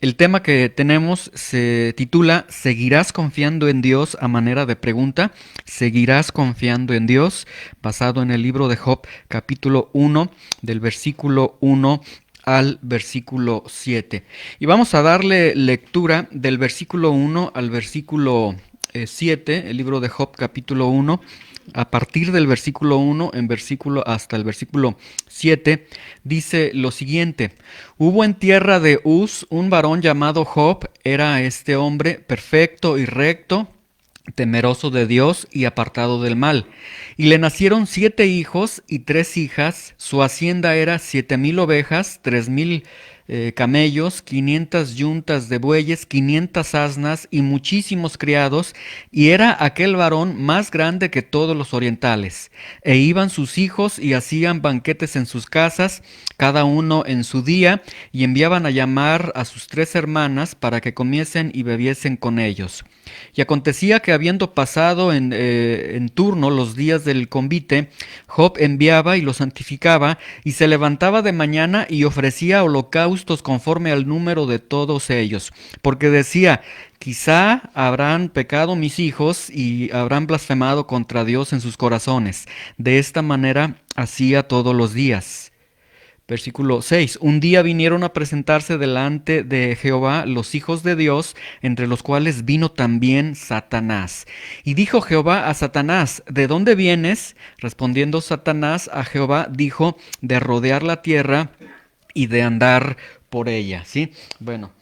El tema que tenemos se titula ¿Seguirás confiando en Dios? A manera de pregunta. ¿Seguirás confiando en Dios? Basado en el libro de Job, capítulo 1, del versículo 1 al versículo 7. Y vamos a darle lectura del versículo 1 al versículo 7, el libro de Job, capítulo 1. A partir del versículo 1 en versículo hasta el versículo 7, dice lo siguiente: Hubo en tierra de Uz un varón llamado Job. Era este hombre perfecto y recto, temeroso de Dios y apartado del mal. Y le nacieron 7 hijos y 3 hijas. Su hacienda era 7,000 ovejas, 3,000 camellos, 500 yuntas de bueyes, 500 asnas y muchísimos criados. Y era aquel varón más grande que todos los orientales. E iban sus hijos y hacían banquetes en sus casas, cada uno en su día, y enviaban a llamar a sus 3 hermanas para que comiesen y bebiesen con ellos. Y acontecía que habiendo pasado en turno los días del convite, Job enviaba y los santificaba, y se levantaba de mañana y ofrecía holocaustos conforme al número de todos ellos, porque decía: quizá habrán pecado mis hijos y habrán blasfemado contra Dios en sus corazones. De esta manera hacía todos los días. Versículo 6. Un día vinieron a presentarse delante de Jehová los hijos de Dios, entre los cuales vino también Satanás. Y dijo Jehová a Satanás: ¿de dónde vienes? Respondiendo Satanás a Jehová, dijo: de rodear la tierra y de andar por ella. ¿Sí? Bueno.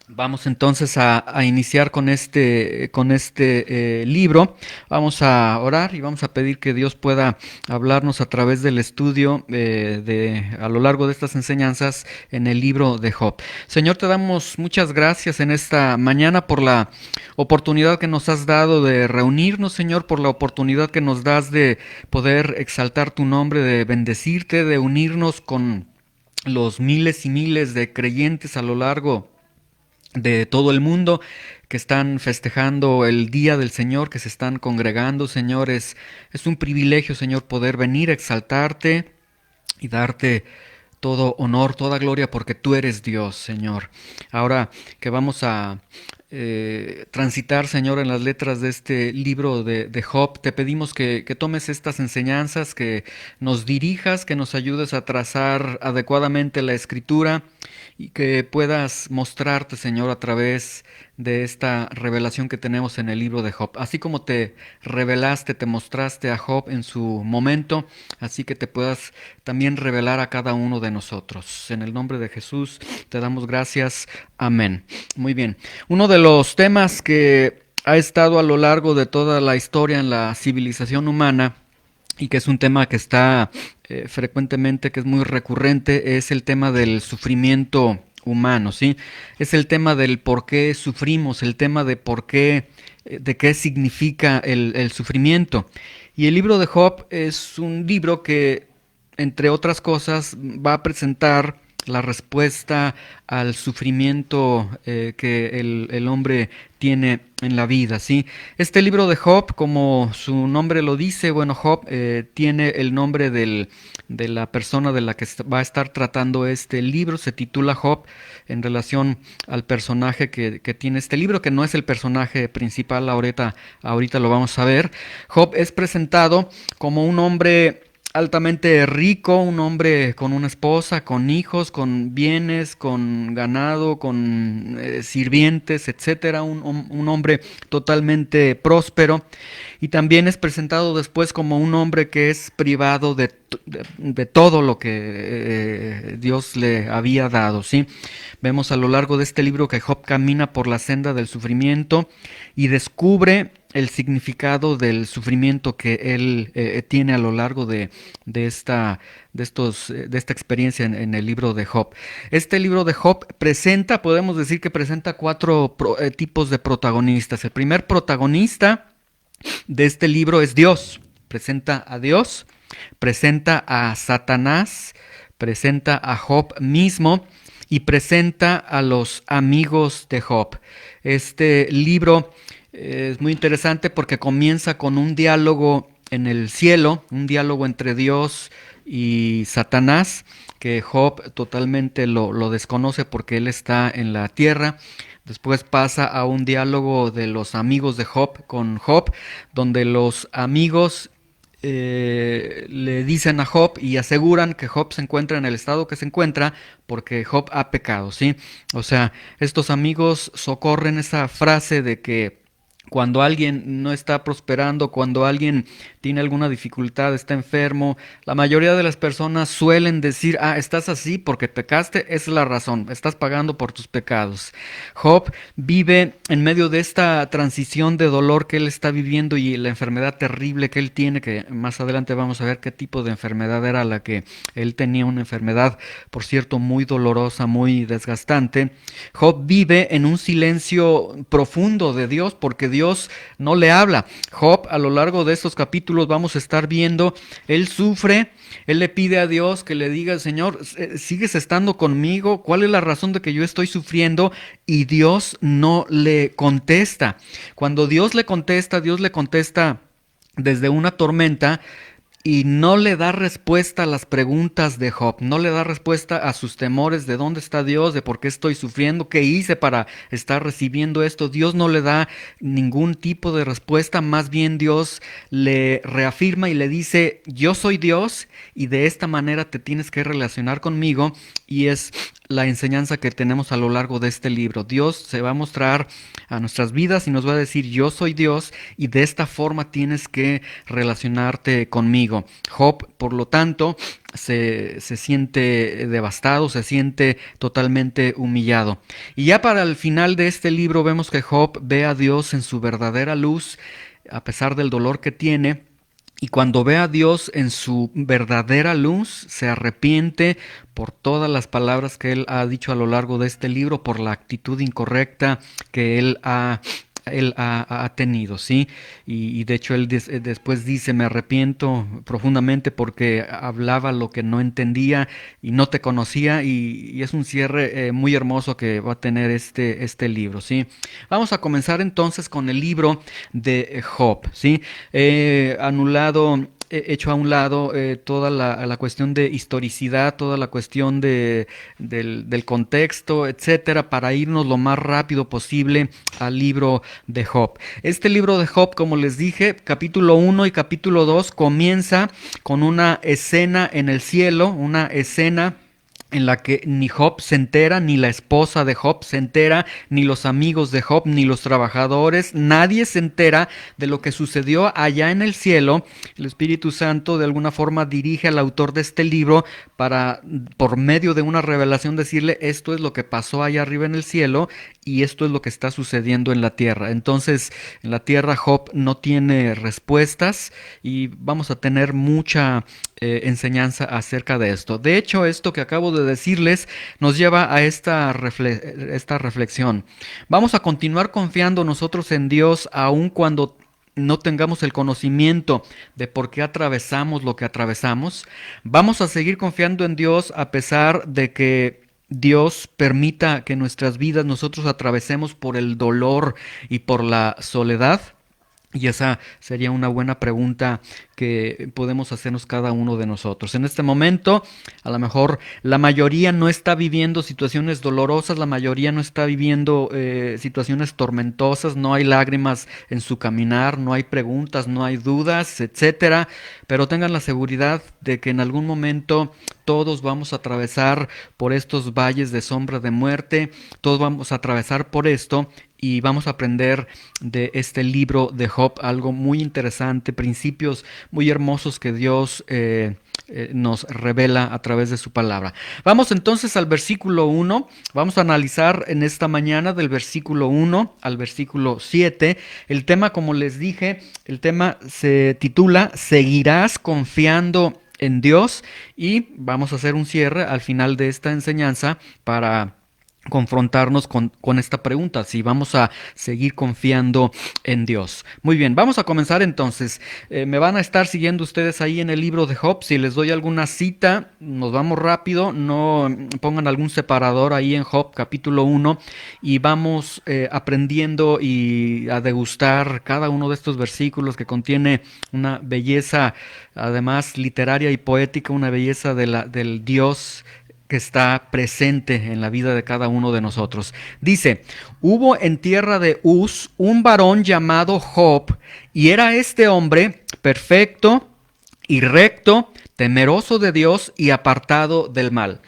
Vamos entonces a iniciar con este libro. Vamos a orar y vamos a pedir que Dios pueda hablarnos a través del estudio a lo largo de estas enseñanzas en el libro de Job. Señor, te damos muchas gracias en esta mañana por la oportunidad que nos has dado de reunirnos, Señor, por la oportunidad que nos das de poder exaltar tu nombre, de bendecirte, de unirnos con los miles y miles de creyentes a lo largo de todo el mundo que están festejando el día del Señor, que se están congregando. Señor, es un privilegio, Señor, poder venir a exaltarte y darte todo honor, toda gloria, porque tú eres Dios, Señor. Ahora que vamos a transitar, Señor, en las letras de este libro de Job, te pedimos que tomes estas enseñanzas, que nos dirijas, que nos ayudes a trazar adecuadamente la escritura y que puedas mostrarte, Señor, a través de esta revelación que tenemos en el libro de Job. Así como te revelaste, te mostraste a Job en su momento, así que te puedas también revelar a cada uno de nosotros. En el nombre de Jesús te damos gracias. Amén. Muy bien. Uno de los temas que ha estado a lo largo de toda la historia en la civilización humana, y que es un tema que está frecuentemente, que es muy recurrente, es el tema del sufrimiento humano, ¿sí? Es el tema del por qué sufrimos, el tema de por qué, de qué significa el sufrimiento. Y el libro de Job es un libro que, entre otras cosas, va a presentar la respuesta al sufrimiento que el hombre tiene en la vida, ¿sí? Este libro de Job, como su nombre lo dice, bueno, Job tiene el nombre de la persona de la que va a estar tratando este libro. Se titula Job en relación al personaje que tiene este libro, que no es el personaje principal, ahorita lo vamos a ver. Job es presentado como un hombre altamente rico, un hombre con una esposa, con hijos, con bienes, con ganado, con sirvientes, etcétera, un hombre totalmente próspero. Y también es presentado después como un hombre que es privado de todo lo que Dios le había dado, ¿sí? Vemos a lo largo de este libro que Job camina por la senda del sufrimiento y descubre el significado del sufrimiento que él tiene a lo largo de esta experiencia en el libro de Job. Este libro de Job podemos decir que presenta cuatro tipos de protagonistas. El primer protagonista de este libro es Dios. Presenta a Dios, presenta a Satanás, presenta a Job mismo y presenta a los amigos de Job. Este libro es muy interesante porque comienza con un diálogo en el cielo, un diálogo entre Dios y Satanás, que Job totalmente lo desconoce porque él está en la tierra. Después pasa a un diálogo de los amigos de Job con Job, donde los amigos le dicen a Job y aseguran que Job se encuentra en el estado que se encuentra porque Job ha pecado, ¿sí? O sea, estos amigos socorren esa frase de que cuando alguien no está prosperando, cuando alguien tiene alguna dificultad, está enfermo, la mayoría de las personas suelen decir, ah, estás así porque pecaste, esa es la razón, estás pagando por tus pecados. Job vive en medio de esta transición de dolor que él está viviendo y la enfermedad terrible que él tiene, que más adelante vamos a ver qué tipo de enfermedad era la que él tenía, una enfermedad, por cierto, muy dolorosa, muy desgastante. Job vive en un silencio profundo de Dios porque Dios no le habla. Job, a lo largo de estos capítulos vamos a estar viendo, él sufre, él le pide a Dios que le diga, Señor, ¿sigues estando conmigo? ¿Cuál es la razón de que yo estoy sufriendo? Y Dios no le contesta. Cuando Dios le contesta desde una tormenta, y no le da respuesta a las preguntas de Job, no le da respuesta a sus temores de dónde está Dios, de por qué estoy sufriendo, qué hice para estar recibiendo esto. Dios no le da ningún tipo de respuesta, más bien Dios le reafirma y le dice, yo soy Dios y de esta manera te tienes que relacionar conmigo, y es la enseñanza que tenemos a lo largo de este libro. Dios se va a mostrar a nuestras vidas y nos va a decir, yo soy Dios y de esta forma tienes que relacionarte conmigo. Job, por lo tanto, se siente devastado, se siente totalmente humillado. Y ya para el final de este libro vemos que Job ve a Dios en su verdadera luz, a pesar del dolor que tiene. Y cuando ve a Dios en su verdadera luz, se arrepiente por todas las palabras que él ha dicho a lo largo de este libro, por la actitud incorrecta que él ha tenido, ¿sí? Y de hecho él después dice, me arrepiento profundamente porque hablaba lo que no entendía y no te conocía, y es un cierre muy hermoso que va a tener este libro, ¿sí? Vamos a comenzar entonces con el libro de Job, ¿sí? Anulado, hecho a un lado toda la cuestión de historicidad, toda la cuestión del contexto, etcétera, para irnos lo más rápido posible al libro de Job. Este libro de Job, como les dije, capítulo 1 y capítulo 2 comienza con una escena en el cielo, una escena en la que ni Job se entera, ni la esposa de Job se entera, ni los amigos de Job, ni los trabajadores, nadie se entera de lo que sucedió allá en el cielo. El Espíritu Santo de alguna forma dirige al autor de este libro para, por medio de una revelación, decirle, esto es lo que pasó allá arriba en el cielo y esto es lo que está sucediendo en la tierra. Entonces, en la tierra Job no tiene respuestas y vamos a tener mucha enseñanza acerca de esto. De hecho, esto que acabo de decirles nos lleva a esta reflexión. Vamos a continuar confiando nosotros en Dios aun cuando no tengamos el conocimiento de por qué atravesamos lo que atravesamos. Vamos a seguir confiando en Dios a pesar de que Dios permita que nuestras vidas nosotros atravesemos por el dolor y por la soledad. Y esa sería una buena pregunta que podemos hacernos cada uno de nosotros. En este momento, a lo mejor la mayoría no está viviendo situaciones dolorosas, la mayoría no está viviendo situaciones tormentosas, no hay lágrimas en su caminar, no hay preguntas, no hay dudas, etcétera. Pero tengan la seguridad de que en algún momento todos vamos a atravesar por estos valles de sombra de muerte, todos vamos a atravesar por esto. Y vamos a aprender de este libro de Job algo muy interesante, principios muy hermosos que Dios nos revela a través de su palabra. Vamos entonces al versículo 1. Vamos a analizar en esta mañana del versículo 1 al versículo 7. El tema, como les dije, el tema se titula ¿Seguirás confiando en Dios? Y vamos a hacer un cierre al final de esta enseñanza para confrontarnos con esta pregunta, si vamos a seguir confiando en Dios. Muy bien, vamos a comenzar entonces. Me van a estar siguiendo ustedes ahí en el libro de Job. Si les doy alguna cita, nos vamos rápido, no pongan algún separador ahí en Job capítulo 1 y vamos aprendiendo y a degustar cada uno de estos versículos que contiene una belleza, además literaria y poética, una belleza del Dios que está presente en la vida de cada uno de nosotros. Dice, hubo en tierra de Uz un varón llamado Job, y era este hombre perfecto y recto, temeroso de Dios y apartado del mal.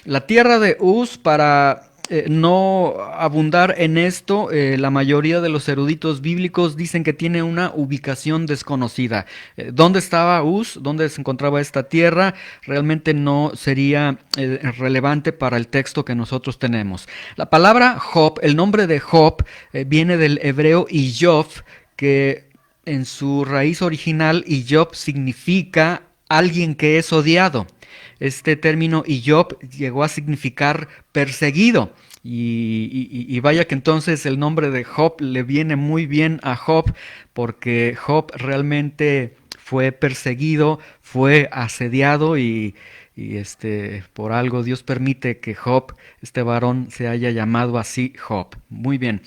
La tierra de Uz, para no abundar en esto, la mayoría de los eruditos bíblicos dicen que tiene una ubicación desconocida. ¿Dónde estaba Uz? ¿Dónde se encontraba esta tierra? Realmente no sería relevante para el texto que nosotros tenemos. La palabra Job, el nombre de Job, viene del hebreo Iyov, que en su raíz original Iyov significa alguien que es odiado. Este término Iyov llegó a significar perseguido. Y vaya que entonces el nombre de Job le viene muy bien a Job, porque Job realmente fue perseguido, fue asediado y por algo Dios permite que Job, este varón, se haya llamado así Job. Muy bien.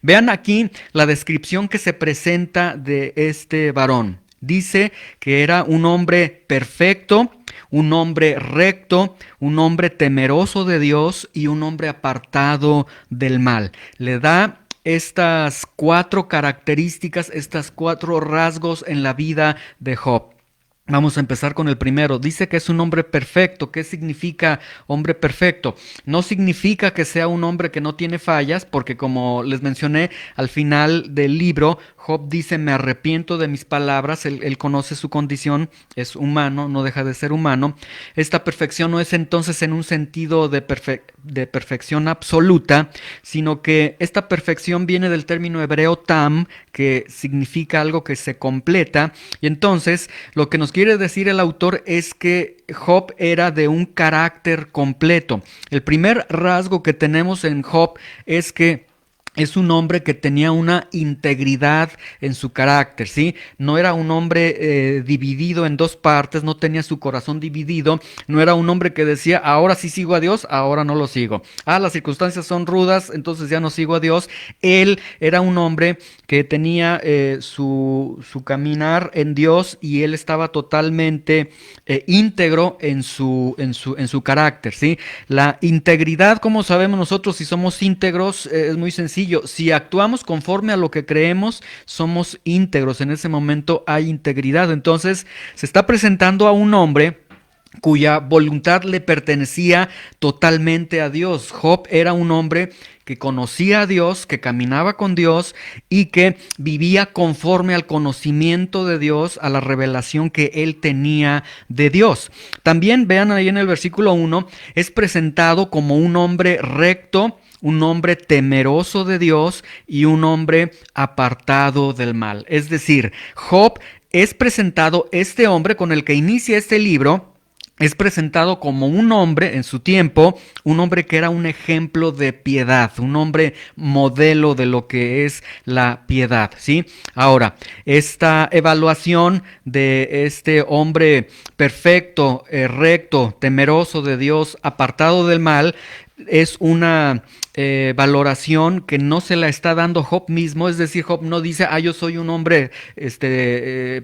Vean aquí la descripción que se presenta de este varón. Dice que era un hombre perfecto, un hombre recto, un hombre temeroso de Dios y un hombre apartado del mal. Le da estas cuatro características, estas cuatro rasgos en la vida de Job. Vamos a empezar con el primero. Dice que es un hombre perfecto. ¿Qué significa hombre perfecto? No significa que sea un hombre que no tiene fallas, porque como les mencioné al final del libro, Job dice, me arrepiento de mis palabras. Él conoce su condición, es humano, no deja de ser humano. Esta perfección no es entonces en un sentido de perfección absoluta, sino que esta perfección viene del término hebreo tam, que significa algo que se completa. Y entonces lo que nos quiere decir el autor es que Job era de un carácter completo. El primer rasgo que tenemos en Job es que es un hombre que tenía una integridad en su carácter, ¿sí? No era un hombre dividido en dos partes, no tenía su corazón dividido, no era un hombre que decía, ahora sí sigo a Dios, ahora no lo sigo. Ah, las circunstancias son rudas, entonces ya no sigo a Dios. Él era un hombre que tenía su caminar en Dios y él estaba totalmente íntegro en su carácter, ¿sí? La integridad, como sabemos nosotros si somos íntegros, es muy sencillo. Si actuamos conforme a lo que creemos, somos íntegros. En ese momento hay integridad. Entonces, se está presentando a un hombre cuya voluntad le pertenecía totalmente a Dios. Job era un hombre que conocía a Dios, que caminaba con Dios y que vivía conforme al conocimiento de Dios, a la revelación que él tenía de Dios. También vean ahí en el versículo 1, es presentado como un hombre recto, un hombre temeroso de Dios y un hombre apartado del mal. Es decir, Job es presentado, este hombre con el que inicia este libro, es presentado como un hombre en su tiempo, un hombre que era un ejemplo de piedad, un hombre modelo de lo que es la piedad, ¿sí? Ahora, esta evaluación de este hombre perfecto, recto, temeroso de Dios, apartado del mal, es una valoración que no se la está dando Job mismo, es decir, Job no dice, yo soy un hombre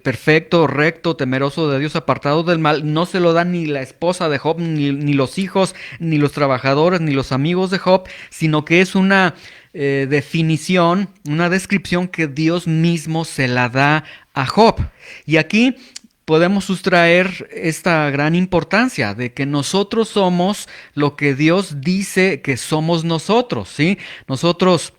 perfecto, recto, temeroso de Dios, apartado del mal. No se lo da ni la esposa de Job, ni los hijos, ni los trabajadores, ni los amigos de Job, sino que es una definición, una descripción que Dios mismo se la da a Job. Y aquí podemos sustraer esta gran importancia de que nosotros somos lo que Dios dice que somos nosotros, ¿sí? Nosotros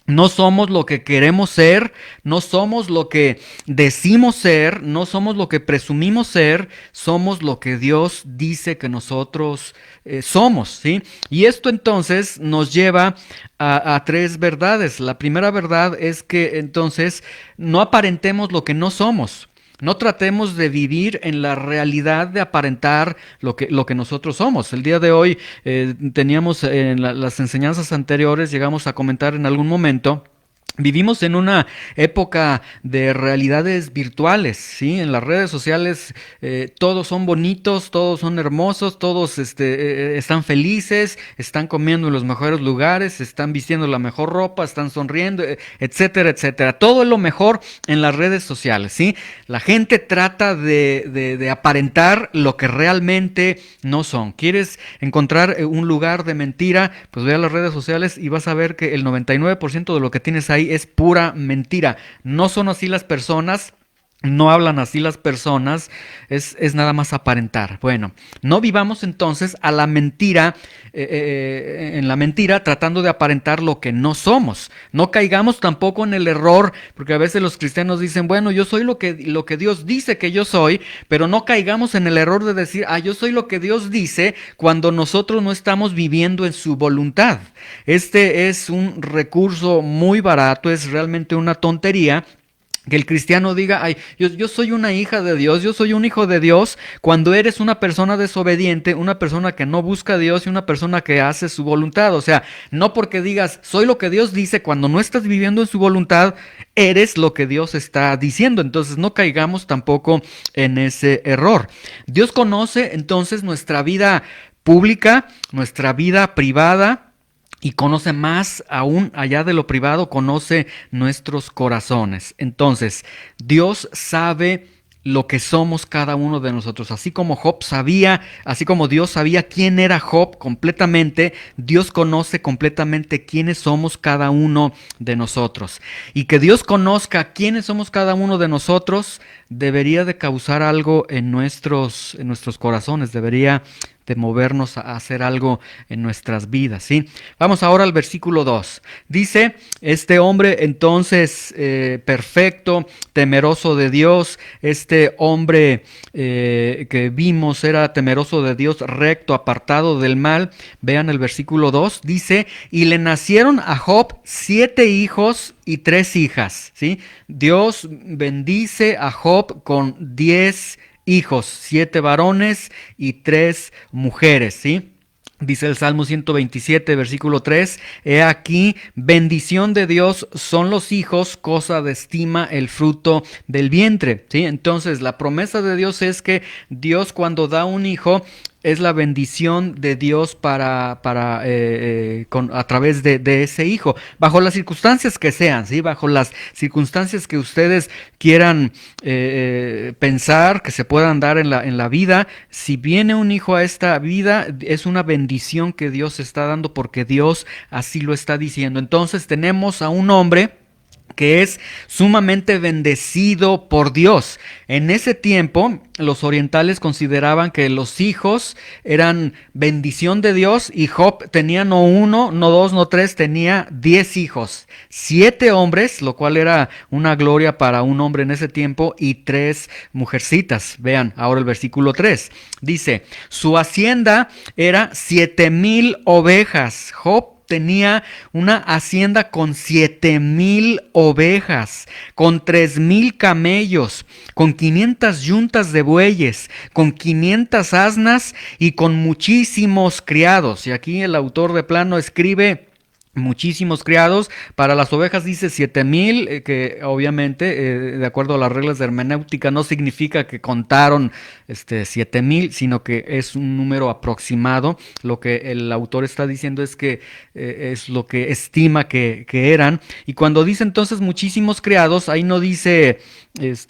no somos lo que queremos ser, no somos lo que decimos ser, no somos lo que presumimos ser, somos lo que Dios dice que nosotros somos, ¿sí? Y esto entonces nos lleva a tres verdades. La primera verdad es que entonces no aparentemos lo que no somos. No tratemos de vivir en la realidad de aparentar lo que nosotros somos. El día de hoy teníamos en las enseñanzas anteriores, llegamos a comentar en algún momento. Vivimos en una época de realidades virtuales, ¿sí? En las redes sociales todos son bonitos, todos son hermosos, todos están felices, están comiendo en los mejores lugares, están vistiendo la mejor ropa, están sonriendo, etcétera, etcétera. Todo es lo mejor en las redes sociales, ¿sí? La gente trata de aparentar lo que realmente no son. ¿Quieres encontrar un lugar de mentira? Pues ve a las redes sociales y vas a ver que el 99% de lo que tienes ahí es pura mentira. No son así las personas. No hablan así las personas, es nada más aparentar. Bueno, no vivamos entonces a la mentira, en la mentira, tratando de aparentar lo que no somos. No caigamos tampoco en el error, porque a veces los cristianos dicen, bueno, yo soy lo que Dios dice que yo soy, pero no caigamos en el error de decir, yo soy lo que Dios dice, cuando nosotros no estamos viviendo en su voluntad. Este es un recurso muy barato, es realmente una tontería. Que el cristiano diga, yo soy una hija de Dios, yo soy un hijo de Dios, cuando eres una persona desobediente, una persona que no busca a Dios y una persona que hace su voluntad. O sea, no porque digas, soy lo que Dios dice, cuando no estás viviendo en su voluntad, eres lo que Dios está diciendo. Entonces no caigamos tampoco en ese error. Dios conoce entonces nuestra vida pública, nuestra vida privada. Y conoce más aún allá de lo privado, conoce nuestros corazones. Entonces, Dios sabe lo que somos cada uno de nosotros. Así como Job sabía, así como Dios sabía quién era Job completamente, Dios conoce completamente quiénes somos cada uno de nosotros. Y que Dios conozca quiénes somos cada uno de nosotros debería de causar algo en nuestros corazones, debería de movernos a hacer algo en nuestras vidas, ¿sí? Vamos ahora al versículo 2. Dice, este hombre entonces perfecto, temeroso de Dios, este hombre que vimos era temeroso de Dios, recto, apartado del mal. Vean el versículo 2, dice, y le nacieron a Job 7 hijos y 3 hijas, ¿sí? Dios bendice a Job con 10 hijos, 7 varones y 3 mujeres, ¿sí? Dice el Salmo 127, versículo 3, he aquí, bendición de Dios son los hijos, cosa de estima el fruto del vientre, ¿sí? Entonces, la promesa de Dios es que Dios cuando da un hijo, es la bendición de Dios a través de ese hijo, bajo las circunstancias que sean, ¿sí? Bajo las circunstancias que ustedes quieran pensar que se puedan dar en la vida. Si viene un hijo a esta vida, es una bendición que Dios está dando porque Dios así lo está diciendo. Entonces tenemos a un hombre que es sumamente bendecido por Dios. En ese tiempo, los orientales consideraban que los hijos eran bendición de Dios y Job tenía no 1, no 2, no 3, tenía 10 hijos. 7 hombres, lo cual era una gloria para un hombre en ese tiempo, y 3 mujercitas. Vean ahora el versículo 3. Dice, su hacienda era 7,000 ovejas. Job tenía una hacienda con 7,000 ovejas, con 3,000 camellos, con 500 yuntas de bueyes, con 500 asnas y con muchísimos criados. Y aquí el autor de plano escribe muchísimos criados. Para las ovejas dice 7,000, que obviamente de acuerdo a las reglas de hermenéutica no significa que contaron 7,000, sino que es un número aproximado. Lo que el autor está diciendo es que es lo que estima que eran. Y cuando dice entonces muchísimos criados, ahí no dice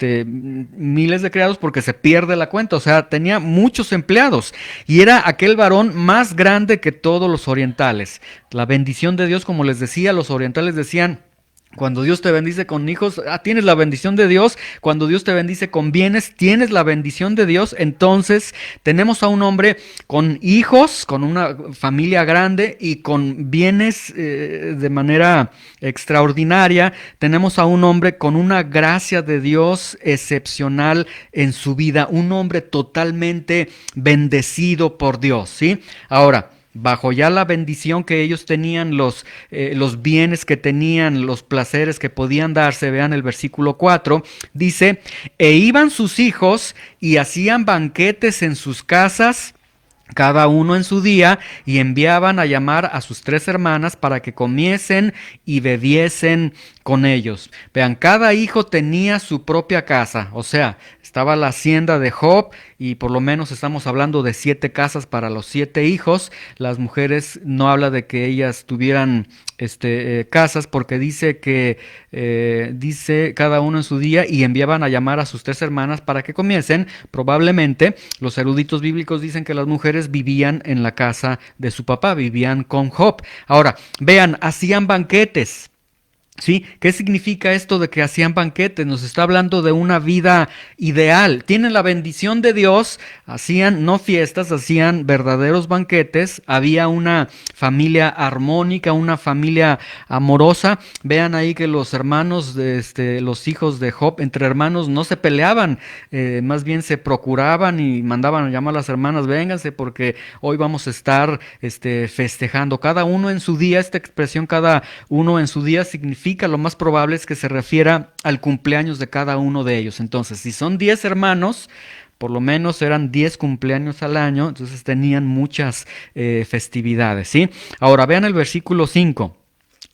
miles de criados porque se pierde la cuenta. O sea, tenía muchos empleados y era aquel varón más grande que todos los orientales. La bendición de Dios, como les decía, los orientales decían, cuando Dios te bendice con hijos, tienes la bendición de Dios. Cuando Dios te bendice con bienes, tienes la bendición de Dios. Entonces tenemos a un hombre con hijos, con una familia grande y con bienes de manera extraordinaria. Tenemos a un hombre con una gracia de Dios excepcional en su vida. Un hombre totalmente bendecido por Dios, ¿sí? Ahora, bajo ya la bendición que ellos tenían, los bienes que tenían, los placeres que podían darse. Vean el versículo 4, dice, e iban sus hijos y hacían banquetes en sus casas, cada uno en su día, y enviaban a llamar a sus 3 hermanas para que comiesen y bebiesen con ellos. Vean, cada hijo tenía su propia casa, o sea, estaba la hacienda de Job, y por lo menos estamos hablando de 7 casas para los 7 hijos. Las mujeres, no habla de que ellas tuvieran casas, porque dice que dice cada uno en su día, y enviaban a llamar a sus 3 hermanas para que comiesen. Probablemente los eruditos bíblicos dicen que las mujeres vivían en la casa de su papá, vivían con Job. Ahora, vean, hacían banquetes. ¿Sí? ¿Qué significa esto de que hacían banquetes? Nos está hablando de una vida ideal. Tienen la bendición de Dios, hacían no fiestas, hacían verdaderos banquetes. Había una familia armónica, una familia amorosa. Vean ahí que los hermanos, los hijos de Job, entre hermanos no se peleaban, más bien se procuraban y mandaban a llamar a las hermanas, vénganse porque hoy vamos a estar festejando. Cada uno en su día, esta expresión cada uno en su día significa, lo más probable es que se refiera al cumpleaños de cada uno de ellos. Entonces, si son 10 hermanos, por lo menos eran 10 cumpleaños al año, entonces tenían muchas festividades, ¿sí? Ahora vean el versículo 5.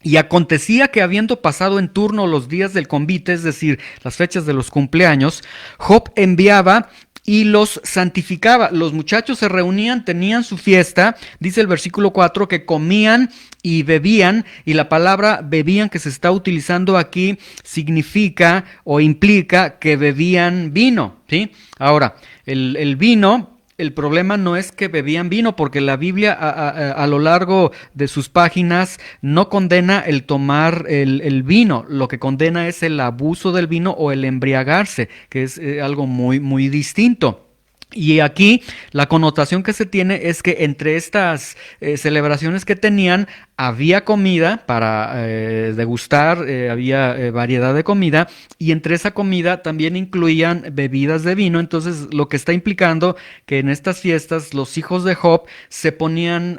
Y acontecía que habiendo pasado en turno los días del convite, es decir, las fechas de los cumpleaños, Job enviaba y los santificaba. Los muchachos se reunían, tenían su fiesta, dice el versículo 4, que comían y bebían, y la palabra bebían que se está utilizando aquí significa o implica que bebían vino, ¿sí? Ahora, el vino... El problema no es que bebían vino, porque la Biblia a lo largo de sus páginas no condena el tomar el vino. Lo que condena es el abuso del vino o el embriagarse, que es algo muy, muy distinto. Y aquí la connotación que se tiene es que entre estas celebraciones que tenían había comida para degustar, había variedad de comida, y entre esa comida también incluían bebidas de vino. Entonces, lo que está implicando que en estas fiestas los hijos de Job se ponían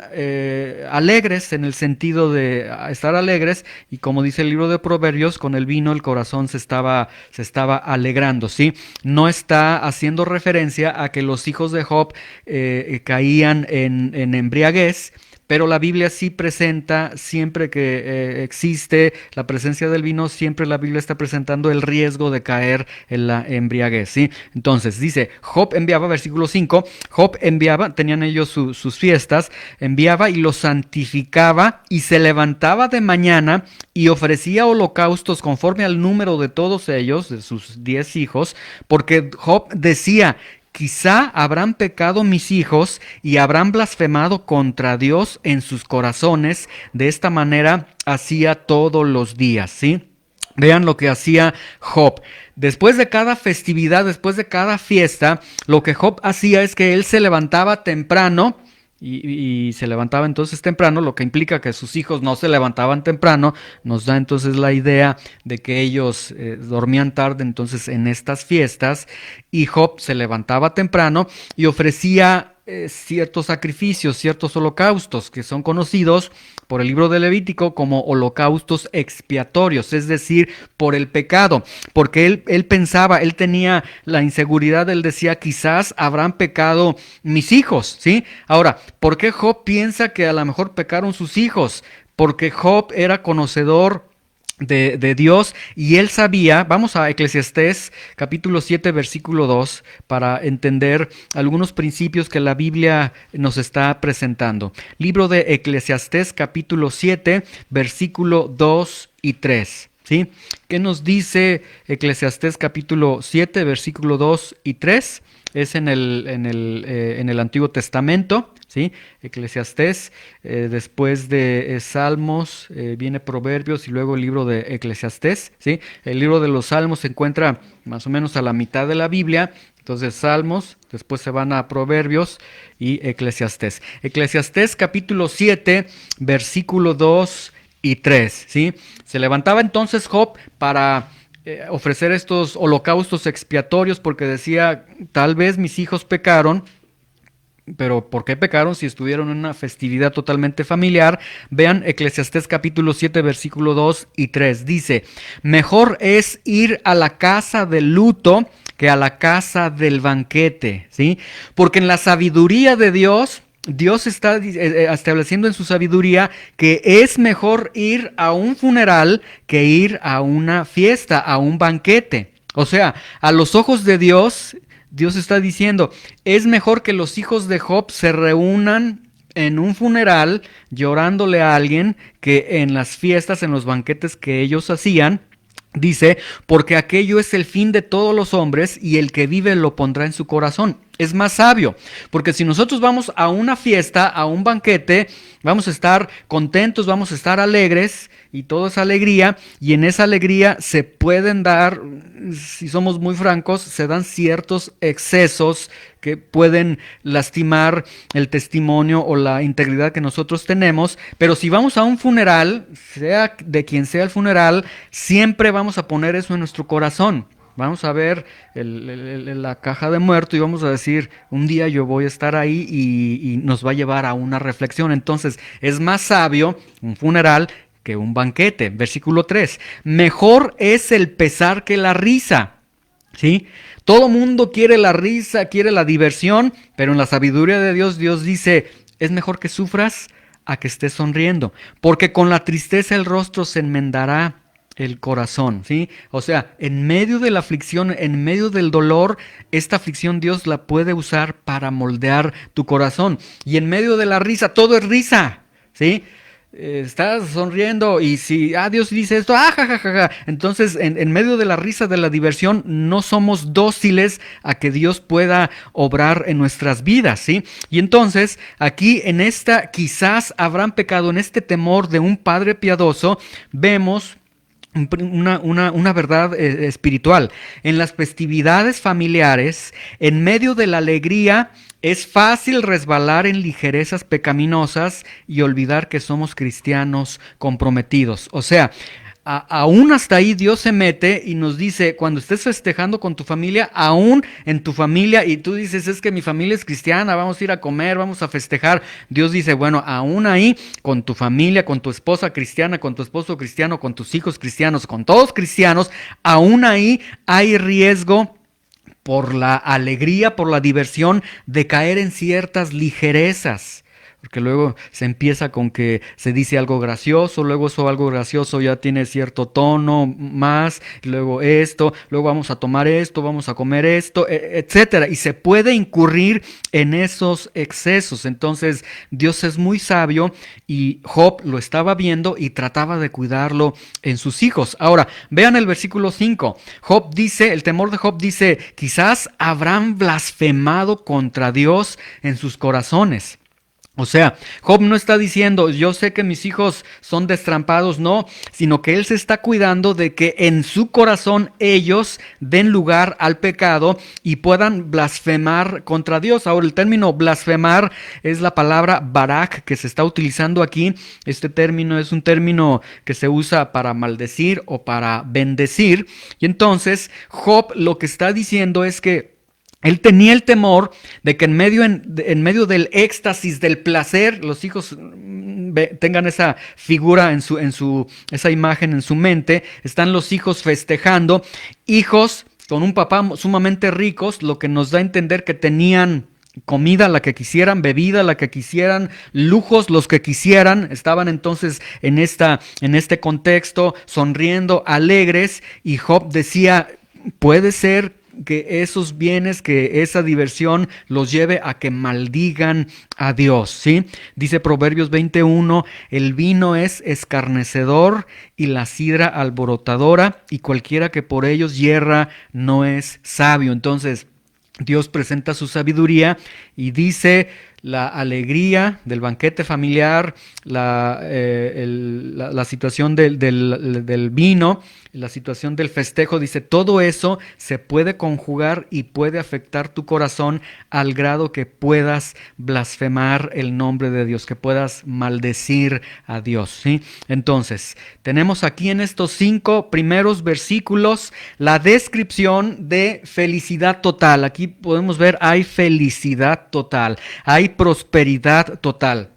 alegres, en el sentido de estar alegres, y como dice el libro de Proverbios, con el vino el corazón se estaba alegrando, ¿sí? No está haciendo referencia a que los hijos de Job caían en embriaguez, pero la Biblia sí presenta, siempre que existe la presencia del vino, siempre la Biblia está presentando el riesgo de caer en la embriaguez, ¿sí? Entonces dice, Job enviaba, versículo 5, Job enviaba, tenían ellos sus fiestas, enviaba y los santificaba, y se levantaba de mañana y ofrecía holocaustos conforme al número de todos ellos, de sus 10 hijos, porque Job decía, quizá habrán pecado mis hijos y habrán blasfemado contra Dios en sus corazones. De esta manera hacía todos los días, ¿sí? Vean lo que hacía Job. Después de cada festividad, después de cada fiesta, lo que Job hacía es que él se levantaba temprano. Y se levantaba entonces temprano, lo que implica que sus hijos no se levantaban temprano. Nos da entonces la idea de que ellos dormían tarde entonces en estas fiestas, y Job se levantaba temprano y ofrecía ciertos sacrificios, ciertos holocaustos que son conocidos por el libro de Levítico como holocaustos expiatorios, es decir, por el pecado, porque él pensaba, él tenía la inseguridad, él decía, quizás habrán pecado mis hijos, ¿sí? Ahora, ¿por qué Job piensa que a lo mejor pecaron sus hijos? Porque Job era conocedor de Dios, y él sabía. Vamos a Eclesiastés capítulo 7 versículo 2 para entender algunos principios que la Biblia nos está presentando. Libro de Eclesiastés capítulo 7 versículo 2 y 3. ¿Sí? ¿Qué nos dice Eclesiastés capítulo 7 versículo 2 y 3? Es en el Antiguo Testamento, ¿sí? Eclesiastés, después de Salmos viene Proverbios y luego el libro de Eclesiastés, ¿sí? El libro de los Salmos se encuentra más o menos a la mitad de la Biblia. Entonces Salmos, después se van a Proverbios y Eclesiastés. Eclesiastés capítulo 7, versículo 2 y 3, ¿sí? Se levantaba entonces Job para ofrecer estos holocaustos expiatorios, porque decía, tal vez mis hijos pecaron. Pero ¿por qué pecaron si estuvieron en una festividad totalmente familiar? Vean Eclesiastés capítulo 7, versículo 2 y 3. Dice, mejor es ir a la casa del luto que a la casa del banquete, ¿sí? Porque en la sabiduría de Dios, Dios está estableciendo en su sabiduría que es mejor ir a un funeral que ir a una fiesta, a un banquete. O sea, a los ojos de Dios, Dios está diciendo, es mejor que los hijos de Job se reúnan en un funeral llorándole a alguien que en las fiestas, en los banquetes que ellos hacían. Dice, porque aquello es el fin de todos los hombres y el que vive lo pondrá en su corazón. Es más sabio, porque si nosotros vamos a una fiesta, a un banquete, vamos a estar contentos, vamos a estar alegres y todo es alegría, y en esa alegría se pueden dar, si somos muy francos, se dan ciertos excesos que pueden lastimar el testimonio o la integridad que nosotros tenemos, pero si vamos a un funeral, sea de quien sea el funeral, siempre vamos a poner eso en nuestro corazón. Vamos a ver la caja de muerto y vamos a decir, un día yo voy a estar ahí y nos va a llevar a una reflexión. Entonces, es más sabio un funeral que un banquete. Versículo 3. Mejor es el pesar que la risa. ¿Sí? Todo mundo quiere la risa, quiere la diversión, pero en la sabiduría de Dios, Dios dice, es mejor que sufras a que estés sonriendo, porque con la tristeza el rostro se enmendará el corazón, ¿sí? O sea, en medio de la aflicción, en medio del dolor, esta aflicción Dios la puede usar para moldear tu corazón. Y en medio de la risa, todo es risa, ¿sí? Estás sonriendo y si Dios dice esto, jajaja. Entonces, en medio de la risa, de la diversión, no somos dóciles a que Dios pueda obrar en nuestras vidas, ¿sí? Y entonces, aquí en esta, quizás habrán pecado, en este temor de un padre piadoso, vemos una verdad espiritual. En las festividades familiares, en medio de la alegría, es fácil resbalar en ligerezas pecaminosas y olvidar que somos cristianos comprometidos. O sea, aún hasta ahí Dios se mete y nos dice, cuando estés festejando con tu familia, aún en tu familia, y tú dices, es que mi familia es cristiana, vamos a ir a comer, vamos a festejar. Dios dice, bueno, aún ahí, con tu familia, con tu esposa cristiana, con tu esposo cristiano, con tus hijos cristianos, con todos cristianos, aún ahí hay riesgo por la alegría, por la diversión, de caer en ciertas ligerezas. Porque luego se empieza con que se dice algo gracioso, luego eso algo gracioso ya tiene cierto tono más, y luego esto, luego vamos a tomar esto, vamos a comer esto, etcétera. Y se puede incurrir en esos excesos. Entonces Dios es muy sabio y Job lo estaba viendo y trataba de cuidarlo en sus hijos. Ahora, vean el versículo 5. Job dice, el temor de Job dice, quizás habrán blasfemado contra Dios en sus corazones. O sea, Job no está diciendo, yo sé que mis hijos son destrampados, no, sino que él se está cuidando de que en su corazón ellos den lugar al pecado y puedan blasfemar contra Dios. Ahora, el término blasfemar es la palabra barak que se está utilizando aquí. Este término es un término que se usa para maldecir o para bendecir. Y entonces, Job lo que está diciendo es que él tenía el temor de que en medio del éxtasis, del placer, los hijos tengan esa figura esa imagen en su mente. Están los hijos festejando, hijos con un papá sumamente ricos, lo que nos da a entender que tenían comida la que quisieran, bebida la que quisieran, lujos los que quisieran. Estaban entonces en este contexto, sonriendo, alegres, y Job decía, puede ser que esos bienes, que esa diversión los lleve a que maldigan a Dios, ¿sí? Dice Proverbios 21, el vino es escarnecedor y la sidra alborotadora, y cualquiera que por ellos yerra no es sabio. Entonces, Dios presenta su sabiduría y dice, la alegría del banquete familiar, la situación del vino, la situación del festejo, dice, todo eso se puede conjugar y puede afectar tu corazón al grado que puedas blasfemar el nombre de Dios, que puedas maldecir a Dios, ¿sí? Entonces, tenemos aquí en estos 5 primeros versículos la descripción de felicidad total. Aquí podemos ver, hay felicidad total, hay prosperidad total.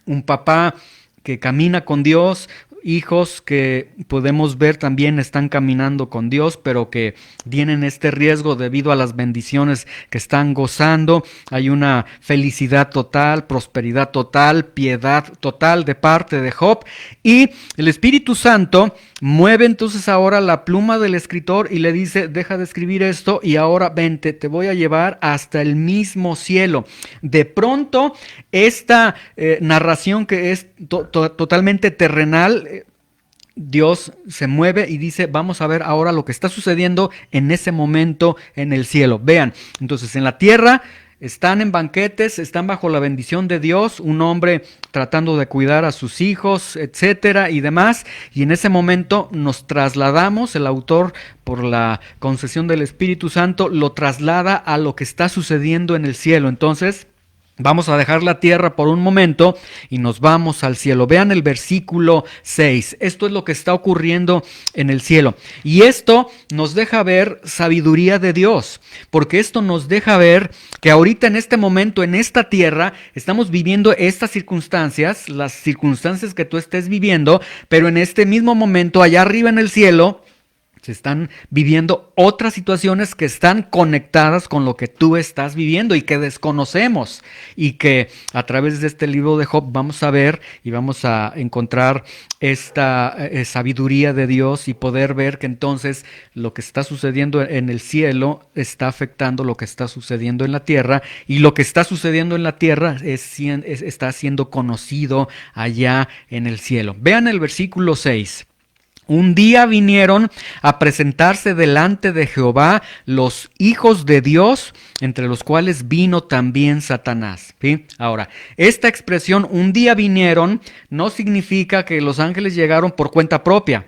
Un papá que camina con Dios, hijos que podemos ver también están caminando con Dios, pero que tienen este riesgo debido a las bendiciones que están gozando. Hay una felicidad total, prosperidad total, piedad total de parte de Job. Y el Espíritu Santo mueve entonces ahora la pluma del escritor y le dice, deja de escribir esto y ahora vente, te voy a llevar hasta el mismo cielo. De pronto, esta narración que es totalmente terrenal, Dios se mueve y dice, vamos a ver ahora lo que está sucediendo en ese momento en el cielo. Vean, entonces en la tierra están en banquetes, están bajo la bendición de Dios, un hombre tratando de cuidar a sus hijos, etcétera y demás. Y en ese momento nos trasladamos, el autor por la concesión del Espíritu Santo lo traslada a lo que está sucediendo en el cielo. Entonces, vamos a dejar la tierra por un momento y nos vamos al cielo. Vean el versículo 6. Esto es lo que está ocurriendo en el cielo. Y esto nos deja ver sabiduría de Dios, porque esto nos deja ver que ahorita en este momento, en esta tierra, estamos viviendo estas circunstancias, las circunstancias que tú estés viviendo, pero en este mismo momento, allá arriba en el cielo, se están viviendo otras situaciones que están conectadas con lo que tú estás viviendo y que desconocemos, y que a través de este libro de Job vamos a ver y vamos a encontrar esta sabiduría de Dios y poder ver que entonces lo que está sucediendo en el cielo está afectando lo que está sucediendo en la tierra, y lo que está sucediendo en la tierra está siendo conocido allá en el cielo. Vean el versículo 6. Un día vinieron a presentarse delante de Jehová los hijos de Dios, entre los cuales vino también Satanás. ¿Sí? Ahora, esta expresión, un día vinieron, no significa que los ángeles llegaron por cuenta propia.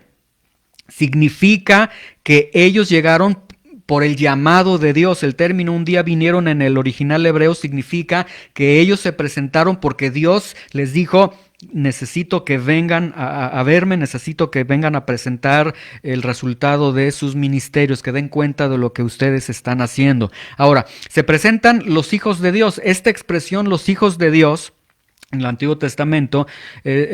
Significa que ellos llegaron por el llamado de Dios. El término un día vinieron en el original hebreo significa que ellos se presentaron porque Dios les dijo, necesito que vengan a verme, necesito que vengan a presentar el resultado de sus ministerios, que den cuenta de lo que ustedes están haciendo. Ahora, se presentan los hijos de Dios. Esta expresión, los hijos de Dios, en el Antiguo Testamento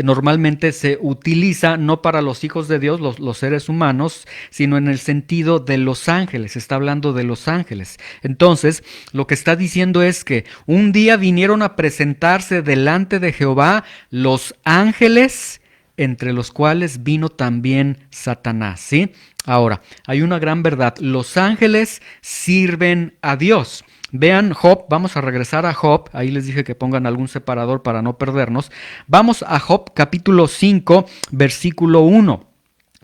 normalmente se utiliza no para los hijos de Dios, los seres humanos, sino en el sentido de los ángeles. Está hablando de los ángeles. Entonces, lo que está diciendo es que un día vinieron a presentarse delante de Jehová los ángeles, entre los cuales vino también Satanás, ¿sí? Ahora, hay una gran verdad. Los ángeles sirven a Dios. Vean Job, vamos a regresar a Job, ahí les dije que pongan algún separador para no perdernos. Vamos a Job capítulo 5, versículo 1,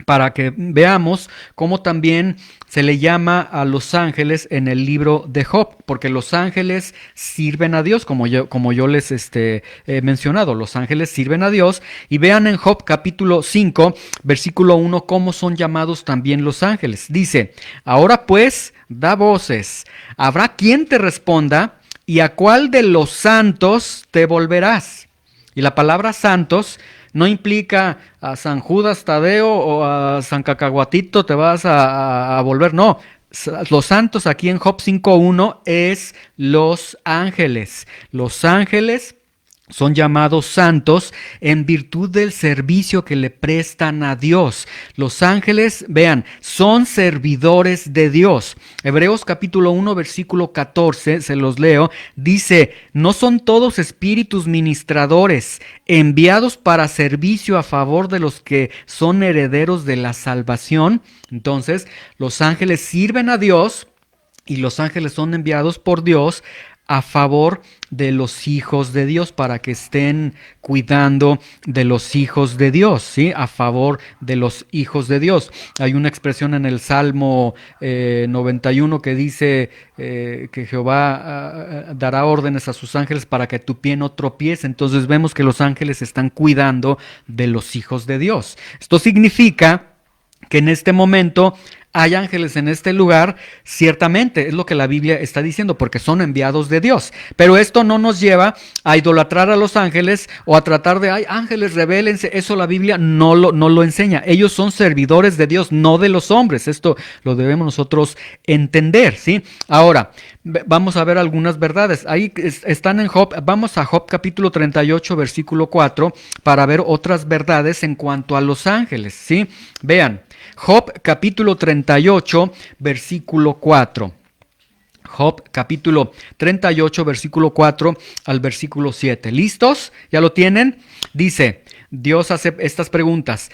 para que veamos cómo también se le llama a los ángeles en el libro de Job, porque los ángeles sirven a Dios, como yo les he mencionado, los ángeles sirven a Dios. Y vean en Job capítulo 5, versículo 1, cómo son llamados también los ángeles. Dice, ahora pues, da voces, habrá quien te responda, y a cuál de los santos te volverás. Y la palabra santos no implica a San Judas Tadeo o a San Cacahuatito te vas a volver, no. Los santos aquí en Job 5.1 es los ángeles. Los ángeles son llamados santos en virtud del servicio que le prestan a Dios. Los ángeles, vean, son servidores de Dios. Hebreos capítulo 1, versículo 14, se los leo, dice, ¿no son todos espíritus ministradores enviados para servicio a favor de los que son herederos de la salvación? Entonces, los ángeles sirven a Dios y los ángeles son enviados por Dios a favor de los hijos de Dios, para que estén cuidando de los hijos de Dios, ¿sí? A favor de los hijos de Dios. Hay una expresión en el Salmo 91 que dice que Jehová dará órdenes a sus ángeles para que tu pie no tropiece. Entonces vemos que los ángeles están cuidando de los hijos de Dios. Esto significa que en este momento hay ángeles en este lugar, ciertamente, es lo que la Biblia está diciendo, porque son enviados de Dios. Pero esto no nos lleva a idolatrar a los ángeles o a tratar de, ay, ángeles, rebélense. Eso la Biblia no lo enseña. Ellos son servidores de Dios, no de los hombres. Esto lo debemos nosotros entender, ¿sí? Ahora, vamos a ver algunas verdades. Ahí están en Job. Vamos a Job capítulo 38, versículo 4, para ver otras verdades en cuanto a los ángeles, ¿sí? Vean. Job capítulo 38, versículo 4. Job capítulo 38, versículo 4 al versículo 7. ¿Listos? ¿Ya lo tienen? Dice, Dios hace estas preguntas,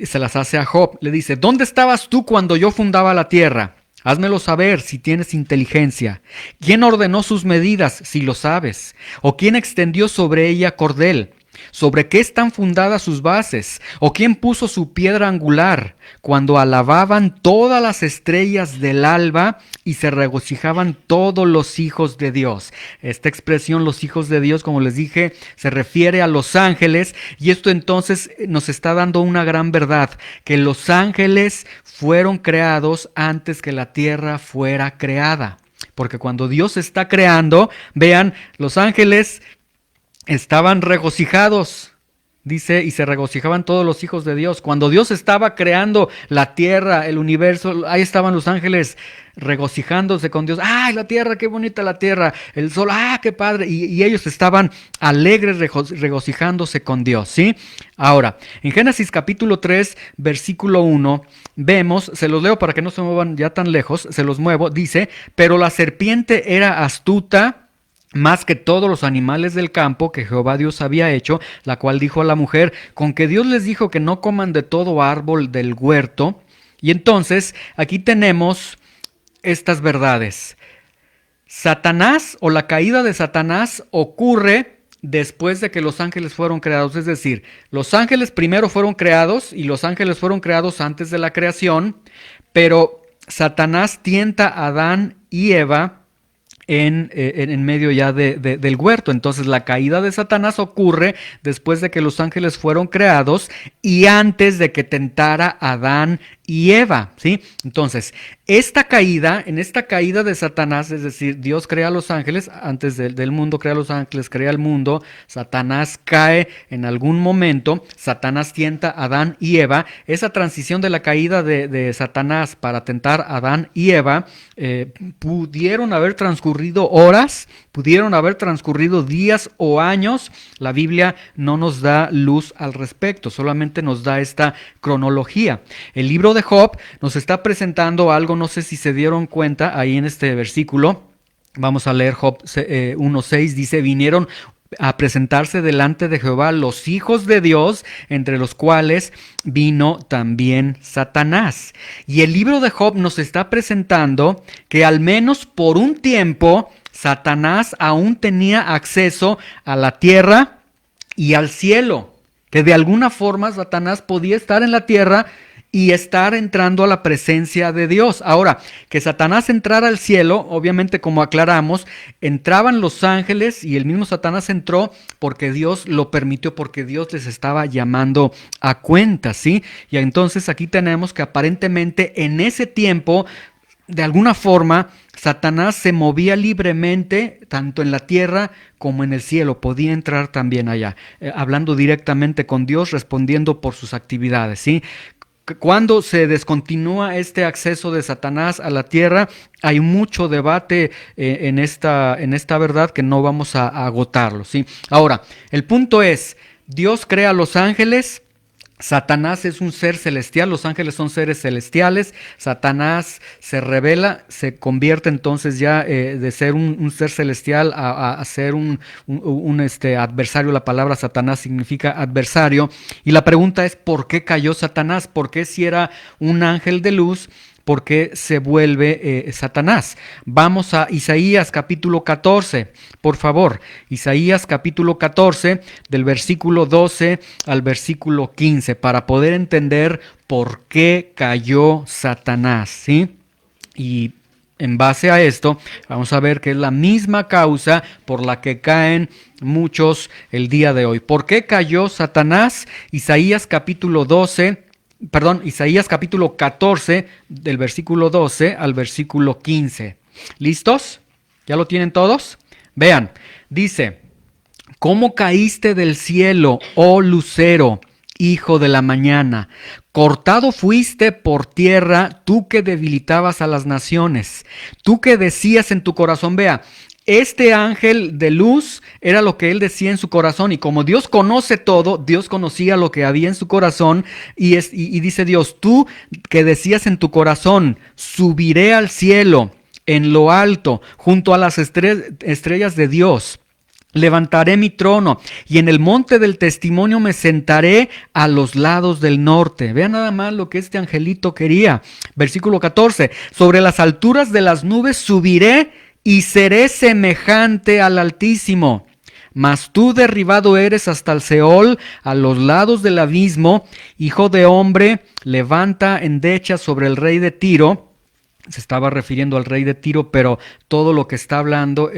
se las hace a Job. Le dice, ¿dónde estabas tú cuando yo fundaba la tierra? Házmelo saber si tienes inteligencia. ¿Quién ordenó sus medidas, si lo sabes? ¿O quién extendió sobre ella cordel? ¿Sobre qué están fundadas sus bases? ¿O quién puso su piedra angular? Cuando alababan todas las estrellas del alba y se regocijaban todos los hijos de Dios. Esta expresión, los hijos de Dios, como les dije, se refiere a los ángeles, y esto entonces nos está dando una gran verdad, que los ángeles fueron creados antes que la tierra fuera creada. Porque cuando Dios está creando, vean, los ángeles estaban regocijados, dice, y se regocijaban todos los hijos de Dios. Cuando Dios estaba creando la tierra, el universo, ahí estaban los ángeles regocijándose con Dios. ¡Ay, la tierra, qué bonita la tierra! El sol, ¡ah, qué padre! Y ellos estaban alegres regocijándose con Dios, ¿sí? Ahora, en Génesis capítulo 3, versículo 1, vemos, se los leo para que no se muevan ya tan lejos, se los muevo, dice, pero la serpiente era astuta más que todos los animales del campo que Jehová Dios había hecho, la cual dijo a la mujer, con que Dios les dijo que no coman de todo árbol del huerto. Y entonces aquí tenemos estas verdades. Satanás, o la caída de Satanás, ocurre después de que los ángeles fueron creados. Es decir, los ángeles primero fueron creados y los ángeles fueron creados antes de la creación, pero Satanás tienta a Adán y Eva en medio ya del huerto. Entonces la caída de Satanás ocurre después de que los ángeles fueron creados y antes de que tentara a Adán y Eva, ¿sí? Entonces, en esta caída de Satanás, es decir, Dios crea a los ángeles, antes del mundo crea a los ángeles, crea el mundo, Satanás cae en algún momento, Satanás tienta a Adán y Eva. Esa transición de la caída de Satanás para tentar a Adán y Eva, pudieron haber transcurrido horas, pudieron haber transcurrido días o años. La Biblia no nos da luz al respecto, solamente nos da esta cronología. El libro de Job nos está presentando algo, no sé si se dieron cuenta ahí en este versículo. Vamos a leer Job 1:6, dice, vinieron a presentarse delante de Jehová los hijos de Dios, entre los cuales vino también Satanás. Y el libro de Job nos está presentando que al menos por un tiempo Satanás aún tenía acceso a la tierra y al cielo, que de alguna forma Satanás podía estar en la tierra y estar entrando a la presencia de Dios. Ahora, que Satanás entrara al cielo, obviamente, como aclaramos, entraban los ángeles y el mismo Satanás entró porque Dios lo permitió, porque Dios les estaba llamando a cuenta, ¿sí? Y entonces aquí tenemos que aparentemente en ese tiempo, de alguna forma, Satanás se movía libremente, tanto en la tierra como en el cielo, podía entrar también allá, hablando directamente con Dios, respondiendo por sus actividades, ¿sí? Cuando se descontinúa este acceso de Satanás a la tierra, hay mucho debate en esta verdad que no vamos a agotarlo, ¿sí? Ahora, el punto es, Dios crea a los ángeles. Satanás es un ser celestial, los ángeles son seres celestiales. Satanás se revela, se convierte entonces ya de ser un ser celestial a ser un adversario. La palabra Satanás significa adversario. Y la pregunta es, ¿por qué cayó Satanás? ¿Por qué si era un ángel de luz? por qué se vuelve Satanás. Vamos a Isaías capítulo 14, por favor. Isaías capítulo 14, del versículo 12 al versículo 15, para poder entender por qué cayó Satanás, ¿sí? Y en base a esto, vamos a ver que es la misma causa por la que caen muchos el día de hoy. ¿Por qué cayó Satanás? Isaías capítulo 14, del versículo 12 al versículo 15. ¿Listos? ¿Ya lo tienen todos? Vean, dice: ¿Cómo caíste del cielo, oh lucero, hijo de la mañana? Cortado fuiste por tierra, tú que debilitabas a las naciones, tú que decías en tu corazón. Vea, este ángel de luz era lo que él decía en su corazón, y como Dios conoce todo, Dios conocía lo que había en su corazón, y dice Dios: tú que decías en tu corazón, subiré al cielo, en lo alto, junto a las estrellas de Dios. Levantaré mi trono y en el monte del testimonio me sentaré a los lados del norte. Vean nada más lo que este angelito quería. Versículo 14. Sobre las alturas de las nubes subiré y seré semejante al Altísimo. Mas tú derribado eres hasta el Seol, a los lados del abismo. Hijo de hombre, levanta endecha sobre el rey de Tiro. Se estaba refiriendo al rey de Tiro, pero todo lo que está hablando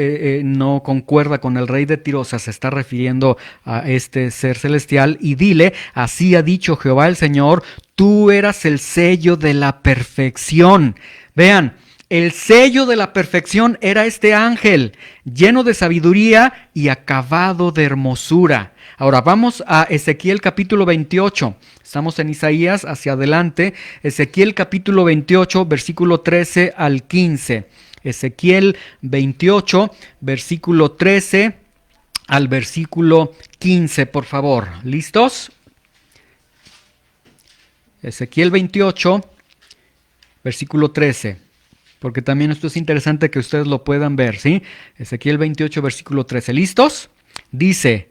no concuerda con el rey de Tiro, o sea, se está refiriendo a este ser celestial. Y dile: así ha dicho Jehová el Señor, tú eras el sello de la perfección. Vean, el sello de la perfección era este ángel, lleno de sabiduría y acabado de hermosura. Ahora vamos a Ezequiel capítulo 28. Estamos en Isaías, hacia adelante. Ezequiel capítulo 28, versículo 13 al 15. Ezequiel 28, versículo 13 al versículo 15, por favor. ¿Listos? Ezequiel 28, versículo 13. Porque también esto es interesante que ustedes lo puedan ver, ¿sí? Ezequiel 28, versículo 13. ¿Listos? Dice: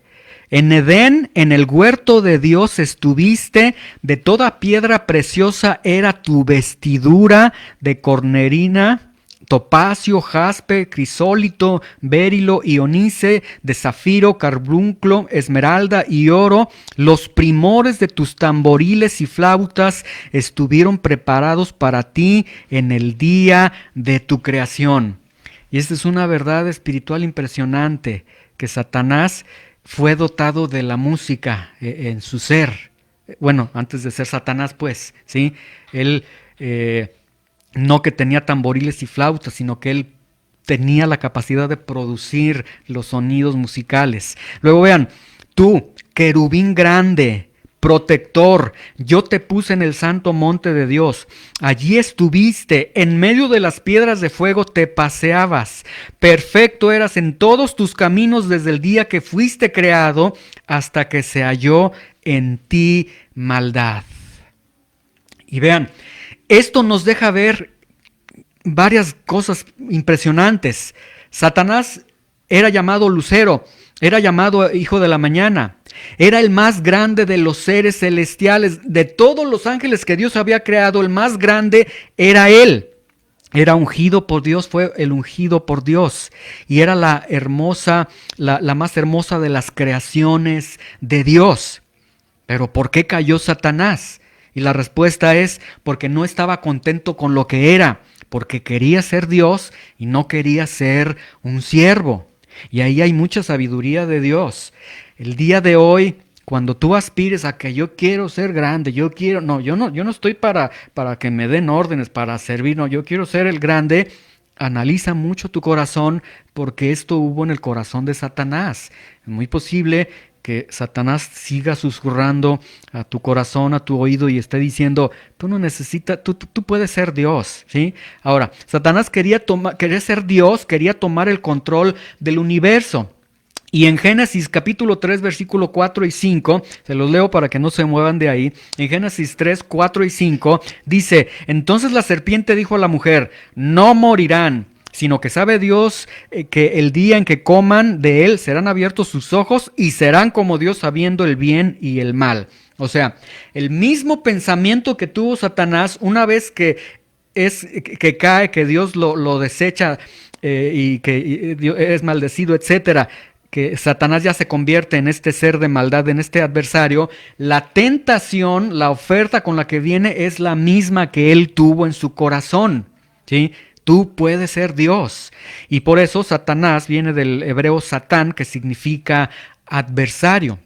en Edén, en el huerto de Dios estuviste, de toda piedra preciosa era tu vestidura, de cornerina, topacio, jaspe, crisólito, berilo y onice, de zafiro, carbunclo, esmeralda y oro. Los primores de tus tamboriles y flautas estuvieron preparados para ti en el día de tu creación. Y esta es una verdad espiritual impresionante, que Satanás fue dotado de la música en su ser. Bueno, antes de ser Satanás, pues, ¿sí? Él no que tenía tamboriles y flautas, sino que él tenía la capacidad de producir los sonidos musicales. Luego vean: tú, querubín grande, protector, yo te puse en el santo monte de Dios. Allí estuviste, en medio de las piedras de fuego te paseabas. Perfecto eras en todos tus caminos desde el día que fuiste creado hasta que se halló en ti maldad. Y vean, esto nos deja ver varias cosas impresionantes. Satanás era llamado lucero, era llamado hijo de la mañana. Era el más grande de los seres celestiales. De todos los ángeles que Dios había creado, el más grande era él. Era ungido por Dios, fue el ungido por Dios. Y era la más hermosa de las creaciones de Dios. Pero ¿por qué cayó Satanás? Y la respuesta es porque no estaba contento con lo que era. Porque quería ser Dios y no quería ser un siervo. Y ahí hay mucha sabiduría de Dios. El día de hoy, cuando tú aspires a que yo quiero ser grande, yo no estoy para que me den órdenes, para servir, no, yo quiero ser el grande. Analiza mucho tu corazón, porque esto hubo en el corazón de Satanás. Es muy posible que Satanás siga susurrando a tu corazón, a tu oído, y esté diciendo: tú no necesitas, tú puedes ser Dios, ¿sí? Ahora, Satanás quería ser Dios, quería tomar el control del universo. Y en Génesis capítulo 3, versículo 4 y 5, se los leo para que no se muevan de ahí. En Génesis 3, 4 y 5 dice: entonces la serpiente dijo a la mujer: no morirán, sino que sabe Dios que el día en que coman de él serán abiertos sus ojos y serán como Dios, sabiendo el bien y el mal. O sea, el mismo pensamiento que tuvo Satanás una vez que es que cae, que Dios lo desecha y que es maldecido, etcétera, que Satanás ya se convierte en este ser de maldad, en este adversario, la tentación, la oferta con la que viene es la misma que él tuvo en su corazón, ¿sí? Tú puedes ser Dios. Y por eso Satanás viene del hebreo satán, que significa adversario.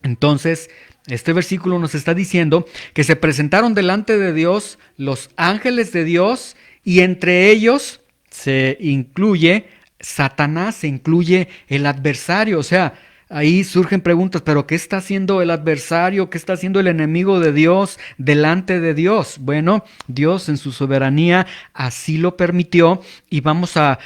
Entonces, este versículo nos está diciendo que se presentaron delante de Dios los ángeles de Dios y entre ellos se incluye Satanás, se incluye el adversario. O sea, ahí surgen preguntas, pero ¿qué está haciendo el adversario? ¿Qué está haciendo el enemigo de Dios delante de Dios? Bueno, Dios en su soberanía así lo permitió y vamos a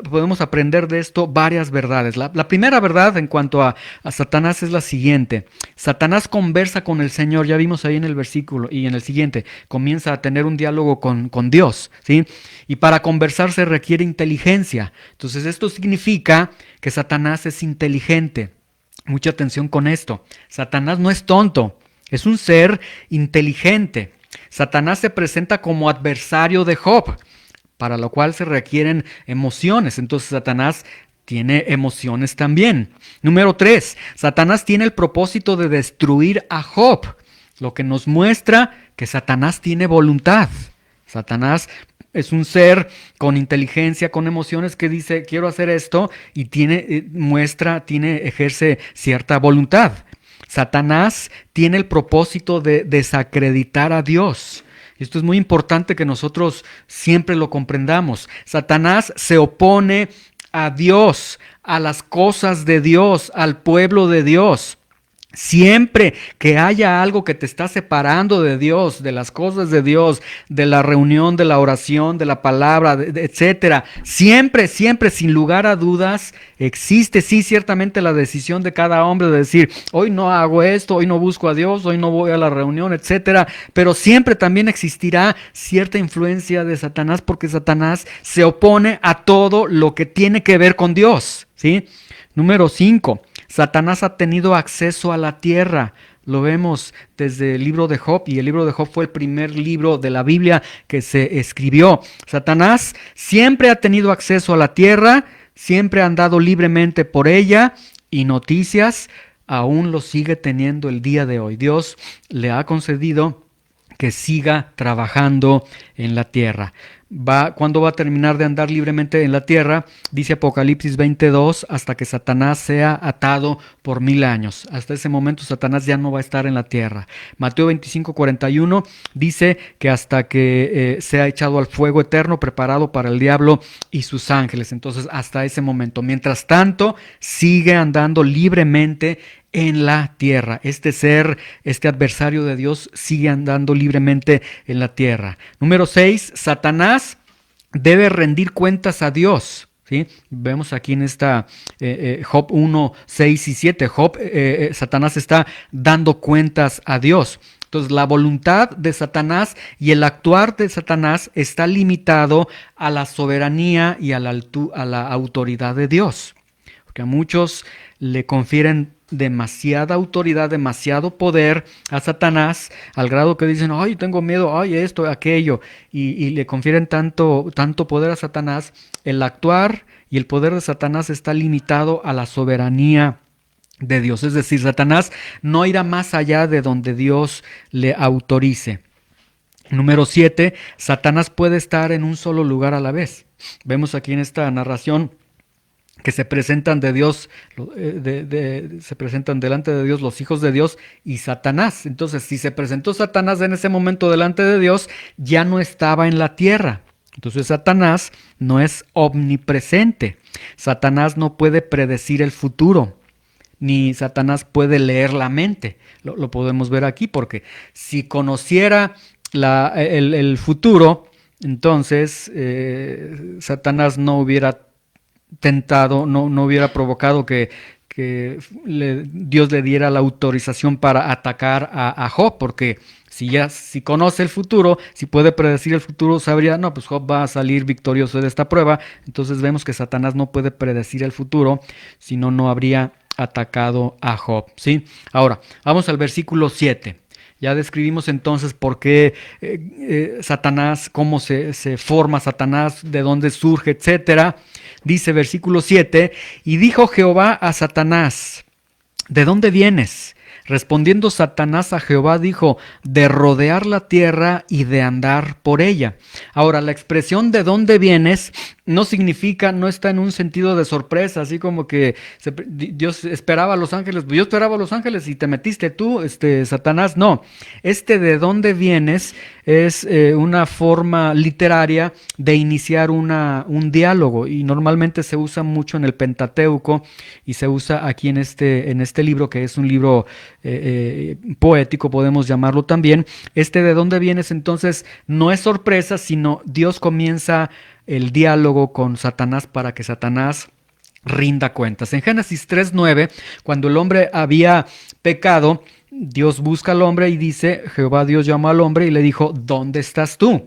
podemos aprender de esto varias verdades. La primera verdad en cuanto a Satanás es la siguiente. Satanás conversa con el Señor, ya vimos ahí en el versículo y en el siguiente, comienza a tener un diálogo con Dios, ¿sí? Y para conversar se requiere inteligencia. Entonces esto significa que Satanás es inteligente. Mucha atención con esto. Satanás no es tonto, es un ser inteligente. Satanás se presenta como adversario de Job, para lo cual se requieren emociones. Entonces Satanás tiene emociones también. Número 3, Satanás tiene el propósito de destruir a Job, lo que nos muestra que Satanás tiene voluntad. Satanás es un ser con inteligencia, con emociones que dice quiero hacer esto y ejerce cierta voluntad. Satanás tiene el propósito de desacreditar a Dios. Esto es muy importante que nosotros siempre lo comprendamos. Satanás se opone a Dios, a las cosas de Dios, al pueblo de Dios. Siempre que haya algo que te está separando de Dios, de las cosas de Dios, de la reunión, de la oración, de la palabra, etcétera, siempre, sin lugar a dudas, existe sí ciertamente la decisión de cada hombre de decir, hoy no hago esto, hoy no busco a Dios, hoy no voy a la reunión, etcétera, pero siempre también existirá cierta influencia de Satanás porque Satanás se opone a todo lo que tiene que ver con Dios, ¿sí? Número 5. Satanás ha tenido acceso a la tierra. Lo vemos desde el libro de Job y el libro de Job fue el primer libro de la Biblia que se escribió. Satanás siempre ha tenido acceso a la tierra, siempre ha andado libremente por ella y noticias aún lo sigue teniendo el día de hoy. Dios le ha concedido que siga trabajando en la tierra. ¿Cuándo va a terminar de andar libremente en la tierra? Dice Apocalipsis 22, hasta que Satanás sea atado por 1000 años. Hasta ese momento Satanás ya no va a estar en la tierra. Mateo 25:41 dice que hasta que sea echado al fuego eterno preparado para el diablo y sus ángeles. Entonces hasta ese momento. Mientras tanto, sigue andando libremente en la tierra. Este ser, este adversario de Dios sigue andando libremente en la tierra. Número 6, Satanás debe rendir cuentas a Dios. ¿Sí? Vemos aquí en esta Job 1, 6 y 7. Satanás está dando cuentas a Dios. Entonces la voluntad de Satanás y el actuar de Satanás está limitado a la soberanía y a la autoridad de Dios. Porque a muchos le confieren demasiada autoridad, demasiado poder a Satanás, al grado que dicen, ay, tengo miedo, ay, esto, aquello, y le confieren tanto poder a Satanás. El actuar y el poder de Satanás está limitado a la soberanía de Dios. Es decir, Satanás no irá más allá de donde Dios le autorice. Número 7, Satanás puede estar en un solo lugar a la vez. Vemos aquí en esta narración que se presentan de Dios, se presentan delante de Dios los hijos de Dios y Satanás. Entonces, si se presentó Satanás en ese momento delante de Dios, ya no estaba en la tierra. Entonces, Satanás no es omnipresente. Satanás no puede predecir el futuro, ni Satanás puede leer la mente. Lo podemos ver aquí, porque si conociera el futuro, entonces Satanás no hubiera tentado, no hubiera provocado que Dios le diera la autorización para atacar a Job, porque si conoce el futuro, si puede predecir el futuro, sabría, no, pues Job va a salir victorioso de esta prueba. Entonces vemos que Satanás no puede predecir el futuro, si no habría atacado a Job, ¿sí? Ahora, vamos al versículo 7. Ya describimos entonces por qué Satanás, cómo se forma Satanás, de dónde surge, etcétera. Dice versículo 7, y dijo Jehová a Satanás, ¿de dónde vienes? Respondiendo Satanás a Jehová dijo, de rodear la tierra y de andar por ella. Ahora, la expresión de dónde vienes no significa, no está en un sentido de sorpresa, así como que Dios esperaba a los ángeles, yo esperaba a los ángeles y te metiste tú, Satanás. No, de dónde vienes es una forma literaria de iniciar un diálogo, y normalmente se usa mucho en el Pentateuco y se usa aquí en este libro, que es un libro poético, podemos llamarlo también. De dónde vienes entonces no es sorpresa, sino Dios comienza el diálogo con Satanás para que Satanás rinda cuentas. En Génesis 3:9, cuando el hombre había pecado, Dios busca al hombre y dice, Jehová Dios llamó al hombre y le dijo, ¿dónde estás tú?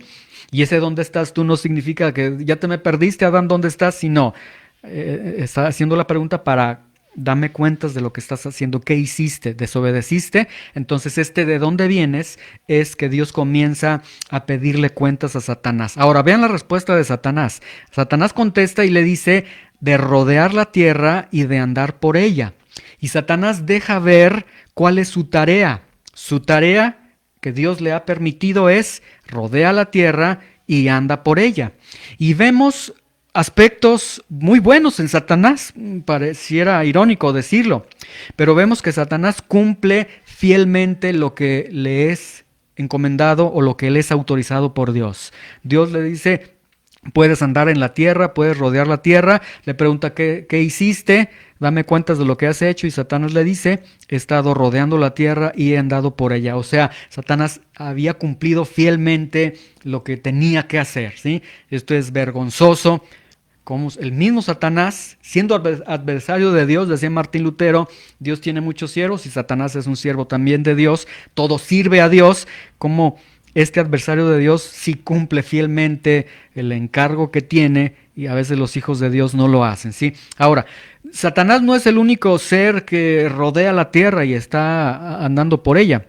Y ese ¿dónde estás tú? No significa que ya te me perdiste, Adán, ¿dónde estás? Sino está haciendo la pregunta para dame cuentas de lo que estás haciendo. ¿Qué hiciste? ¿Desobedeciste? Entonces ¿de dónde vienes? Es que Dios comienza a pedirle cuentas a Satanás. Ahora vean la respuesta de Satanás. Satanás contesta y le dice de rodear la tierra y de andar por ella. Y Satanás deja ver cuál es su tarea. Su tarea que Dios le ha permitido es rodea la tierra y anda por ella. Y vemos aspectos muy buenos en Satanás, pareciera irónico decirlo, pero vemos que Satanás cumple fielmente lo que le es encomendado o lo que le es autorizado por Dios. Dios le dice, puedes andar en la tierra, puedes rodear la tierra, le pregunta, ¿qué hiciste? Dame cuentas de lo que has hecho, y Satanás le dice, he estado rodeando la tierra y he andado por ella. O sea, Satanás había cumplido fielmente lo que tenía que hacer, ¿sí? Esto es vergonzoso. Como el mismo Satanás, siendo adversario de Dios, decía Martín Lutero, Dios tiene muchos siervos y Satanás es un siervo también de Dios, todo sirve a Dios, como adversario de Dios sí cumple fielmente el encargo que tiene, y a veces los hijos de Dios no lo hacen, ¿sí? Ahora, Satanás no es el único ser que rodea la tierra y está andando por ella.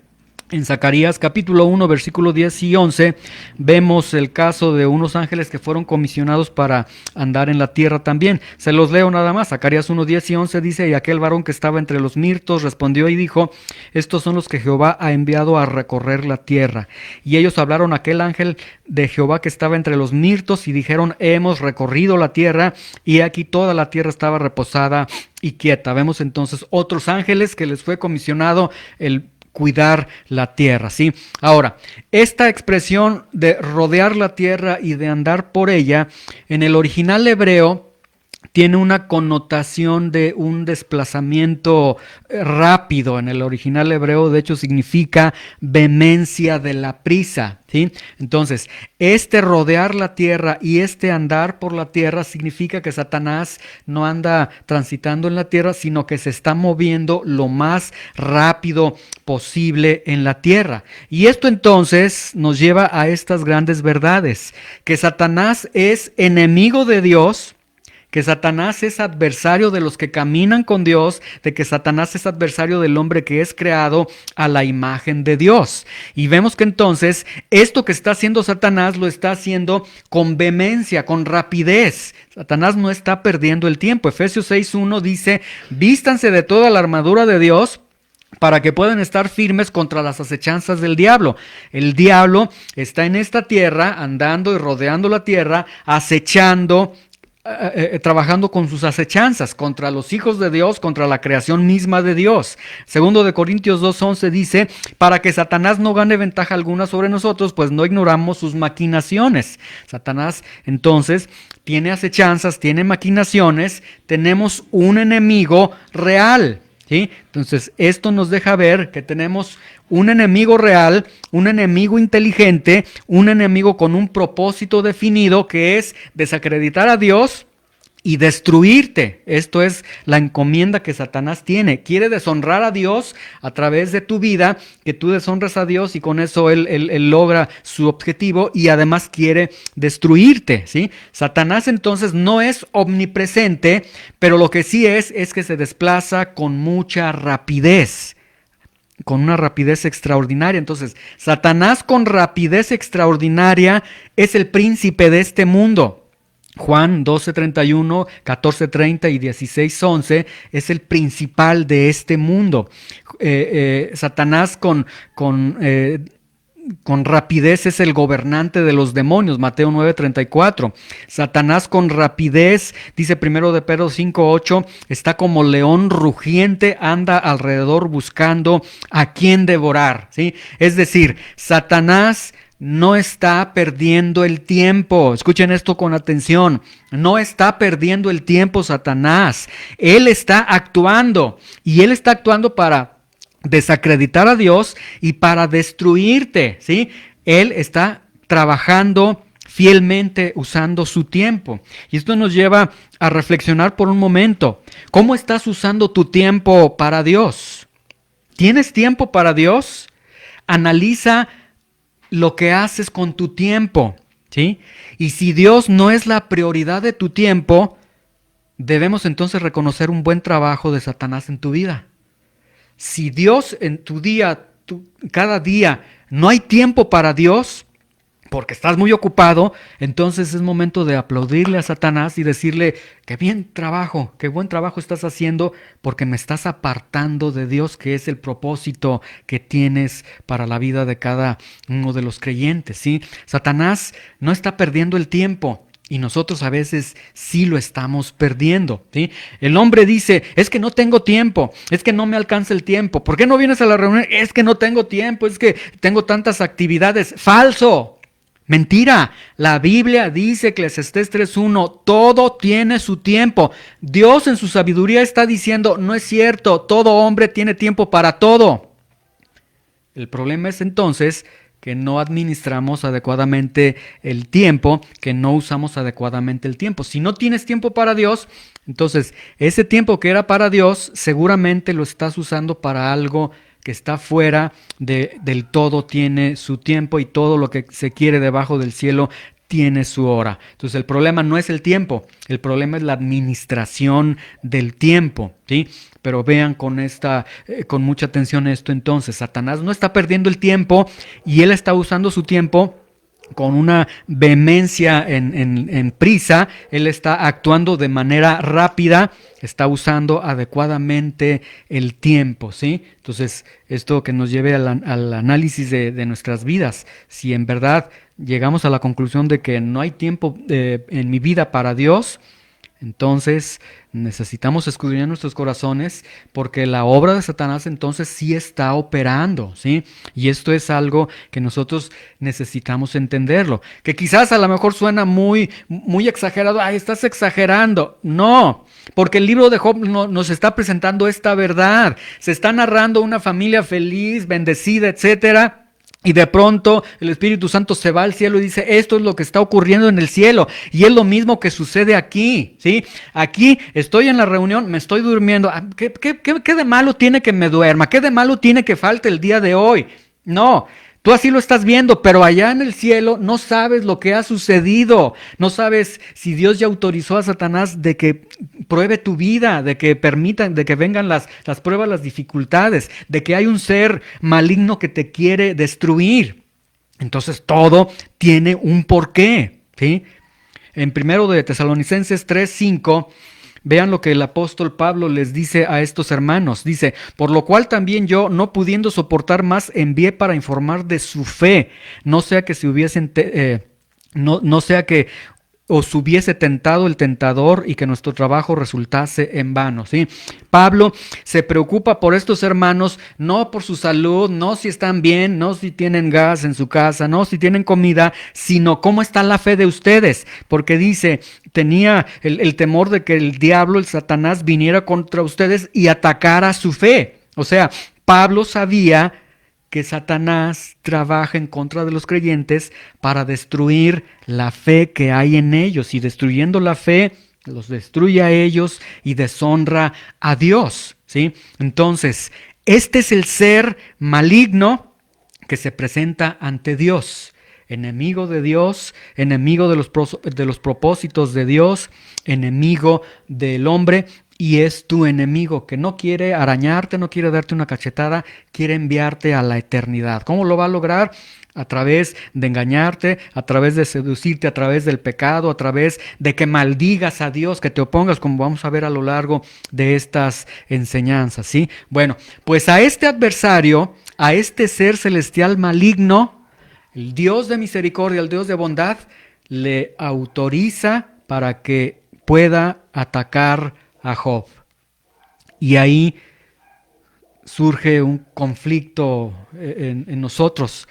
En Zacarías capítulo 1, versículo 10 y 11, vemos el caso de unos ángeles que fueron comisionados para andar en la tierra también. Se los leo nada más. Zacarías 1, 10 y 11 dice, y aquel varón que estaba entre los mirtos respondió y dijo, estos son los que Jehová ha enviado a recorrer la tierra. Y ellos hablaron a aquel ángel de Jehová que estaba entre los mirtos y dijeron, hemos recorrido la tierra y aquí toda la tierra estaba reposada y quieta. Vemos entonces otros ángeles que les fue comisionado el cuidar la tierra, ¿sí? Ahora, esta expresión de rodear la tierra y de andar por ella, en el original hebreo, tiene una connotación de un desplazamiento rápido. En el original hebreo, de hecho, significa vehemencia de la prisa, ¿sí? Entonces, rodear la tierra y andar por la tierra significa que Satanás no anda transitando en la tierra, sino que se está moviendo lo más rápido posible en la tierra. Y esto entonces nos lleva a estas grandes verdades, que Satanás es enemigo de Dios, que Satanás es adversario de los que caminan con Dios, de que Satanás es adversario del hombre que es creado a la imagen de Dios. Y vemos que entonces esto que está haciendo Satanás lo está haciendo con vehemencia, con rapidez. Satanás no está perdiendo el tiempo. Efesios 6:1 dice, vístanse de toda la armadura de Dios para que puedan estar firmes contra las acechanzas del diablo. El diablo está en esta tierra, andando y rodeando la tierra, acechando, trabajando con sus acechanzas contra los hijos de Dios, contra la creación misma de Dios. Segundo de Corintios 2:11 dice, para que Satanás no gane ventaja alguna sobre nosotros, pues no ignoramos sus maquinaciones. Satanás entonces tiene acechanzas, tiene maquinaciones, tenemos un enemigo real, ¿sí? Entonces esto nos deja ver que tenemos un enemigo real, un enemigo inteligente, un enemigo con un propósito definido, que es desacreditar a Dios y destruirte. Esto es la encomienda que Satanás tiene. Quiere deshonrar a Dios a través de tu vida, que tú deshonres a Dios, y con eso él logra su objetivo, y además quiere destruirte, ¿sí? Satanás entonces no es omnipresente, pero lo que sí es que se desplaza con mucha rapidez. con una rapidez extraordinaria. Entonces, Satanás con rapidez extraordinaria es el príncipe de este mundo. Juan 12:31, 14:30 y 16:11 es el principal de este mundo. Satanás con rapidez es el gobernante de los demonios, Mateo 9:34. Satanás con rapidez, dice primero de Pedro 5:8, está como león rugiente, anda alrededor buscando a quien devorar, ¿sí? Es decir, Satanás no está perdiendo el tiempo. Escuchen esto con atención. No está perdiendo el tiempo Satanás. Él está actuando, y él está actuando para desacreditar a Dios y para destruirte, ¿sí? Él está trabajando fielmente usando su tiempo. Y esto nos lleva a reflexionar por un momento. ¿Cómo estás usando tu tiempo para Dios? ¿Tienes tiempo para Dios? Analiza lo que haces con tu tiempo, ¿sí? Y si Dios no es la prioridad de tu tiempo, debemos entonces reconocer un buen trabajo de Satanás en tu vida. Si Dios en tu día, cada día, no hay tiempo para Dios, porque estás muy ocupado, entonces es momento de aplaudirle a Satanás y decirle, qué bien trabajo, qué buen trabajo estás haciendo, porque me estás apartando de Dios, que es el propósito que tienes para la vida de cada uno de los creyentes, ¿sí? Satanás no está perdiendo el tiempo. Y nosotros a veces sí lo estamos perdiendo, ¿sí? El hombre dice, es que no tengo tiempo, es que no me alcanza el tiempo. ¿Por qué no vienes a la reunión? Es que no tengo tiempo, es que tengo tantas actividades. ¡Falso! Mentira. La Biblia dice, Eclesiastés 3:1, todo tiene su tiempo. Dios en su sabiduría está diciendo, no es cierto, todo hombre tiene tiempo para todo. El problema es entonces que no administramos adecuadamente el tiempo, que no usamos adecuadamente el tiempo. Si no tienes tiempo para Dios, entonces ese tiempo que era para Dios seguramente lo estás usando para algo que está fuera del todo, tiene su tiempo, y todo lo que se quiere debajo del cielo tiene su hora. Entonces el problema no es el tiempo, el problema es la administración del tiempo, ¿sí? Pero vean con mucha atención esto entonces. Satanás no está perdiendo el tiempo, y él está usando su tiempo con una vehemencia en prisa. Él está actuando de manera rápida, está usando adecuadamente el tiempo, ¿sí? Entonces, esto que nos lleve al análisis de nuestras vidas. Si en verdad llegamos a la conclusión de que no hay tiempo en mi vida para Dios, entonces necesitamos escudriñar nuestros corazones, porque la obra de Satanás entonces sí está operando, ¿sí? Y esto es algo que nosotros necesitamos entenderlo. Que quizás a lo mejor suena muy, muy exagerado. ¡Ay, estás exagerando! No, porque el libro de Job nos está presentando esta verdad. Se está narrando una familia feliz, bendecida, etcétera. Y de pronto el Espíritu Santo se va al cielo y dice, esto es lo que está ocurriendo en el cielo. Y es lo mismo que sucede aquí, ¿sí? Aquí estoy en la reunión, me estoy durmiendo. ¿Qué de malo tiene que me duerma? ¿Qué de malo tiene que falte el día de hoy? No, tú así lo estás viendo, pero allá en el cielo no sabes lo que ha sucedido. No sabes si Dios ya autorizó a Satanás de que pruebe tu vida, de que permitan, de que vengan las pruebas, las dificultades, de que hay un ser maligno que te quiere destruir. Entonces todo tiene un porqué, ¿sí? En 1 de Tesalonicenses 3:5, vean lo que el apóstol Pablo les dice a estos hermanos. Dice, por lo cual también yo, no pudiendo soportar más, envié para informar de su fe, no sea que no sea que os hubiese tentado el tentador y que nuestro trabajo resultase en vano, ¿sí? Pablo se preocupa por estos hermanos, no por su salud, no si están bien, no si tienen gas en su casa, no si tienen comida, sino cómo está la fe de ustedes, porque dice, tenía el temor de que el diablo, el Satanás, viniera contra ustedes y atacara su fe. O sea, Pablo sabía que Satanás trabaja en contra de los creyentes para destruir la fe que hay en ellos, y destruyendo la fe, los destruye a ellos y deshonra a Dios, ¿sí? Entonces, este es el ser maligno que se presenta ante Dios, enemigo de Dios, enemigo de los propósitos de Dios, enemigo del hombre. y es tu enemigo, que no quiere arañarte, no quiere darte una cachetada, quiere enviarte a la eternidad. ¿Cómo lo va a lograr? A través de engañarte, a través de seducirte, a través del pecado, a través de que maldigas a Dios, que te opongas, como vamos a ver a lo largo de estas enseñanzas, ¿sí? Bueno, pues a este adversario, a este ser celestial maligno, el Dios de misericordia, el Dios de bondad, le autoriza para que pueda atacar a Job. Y ahí surge un conflicto en nosotros,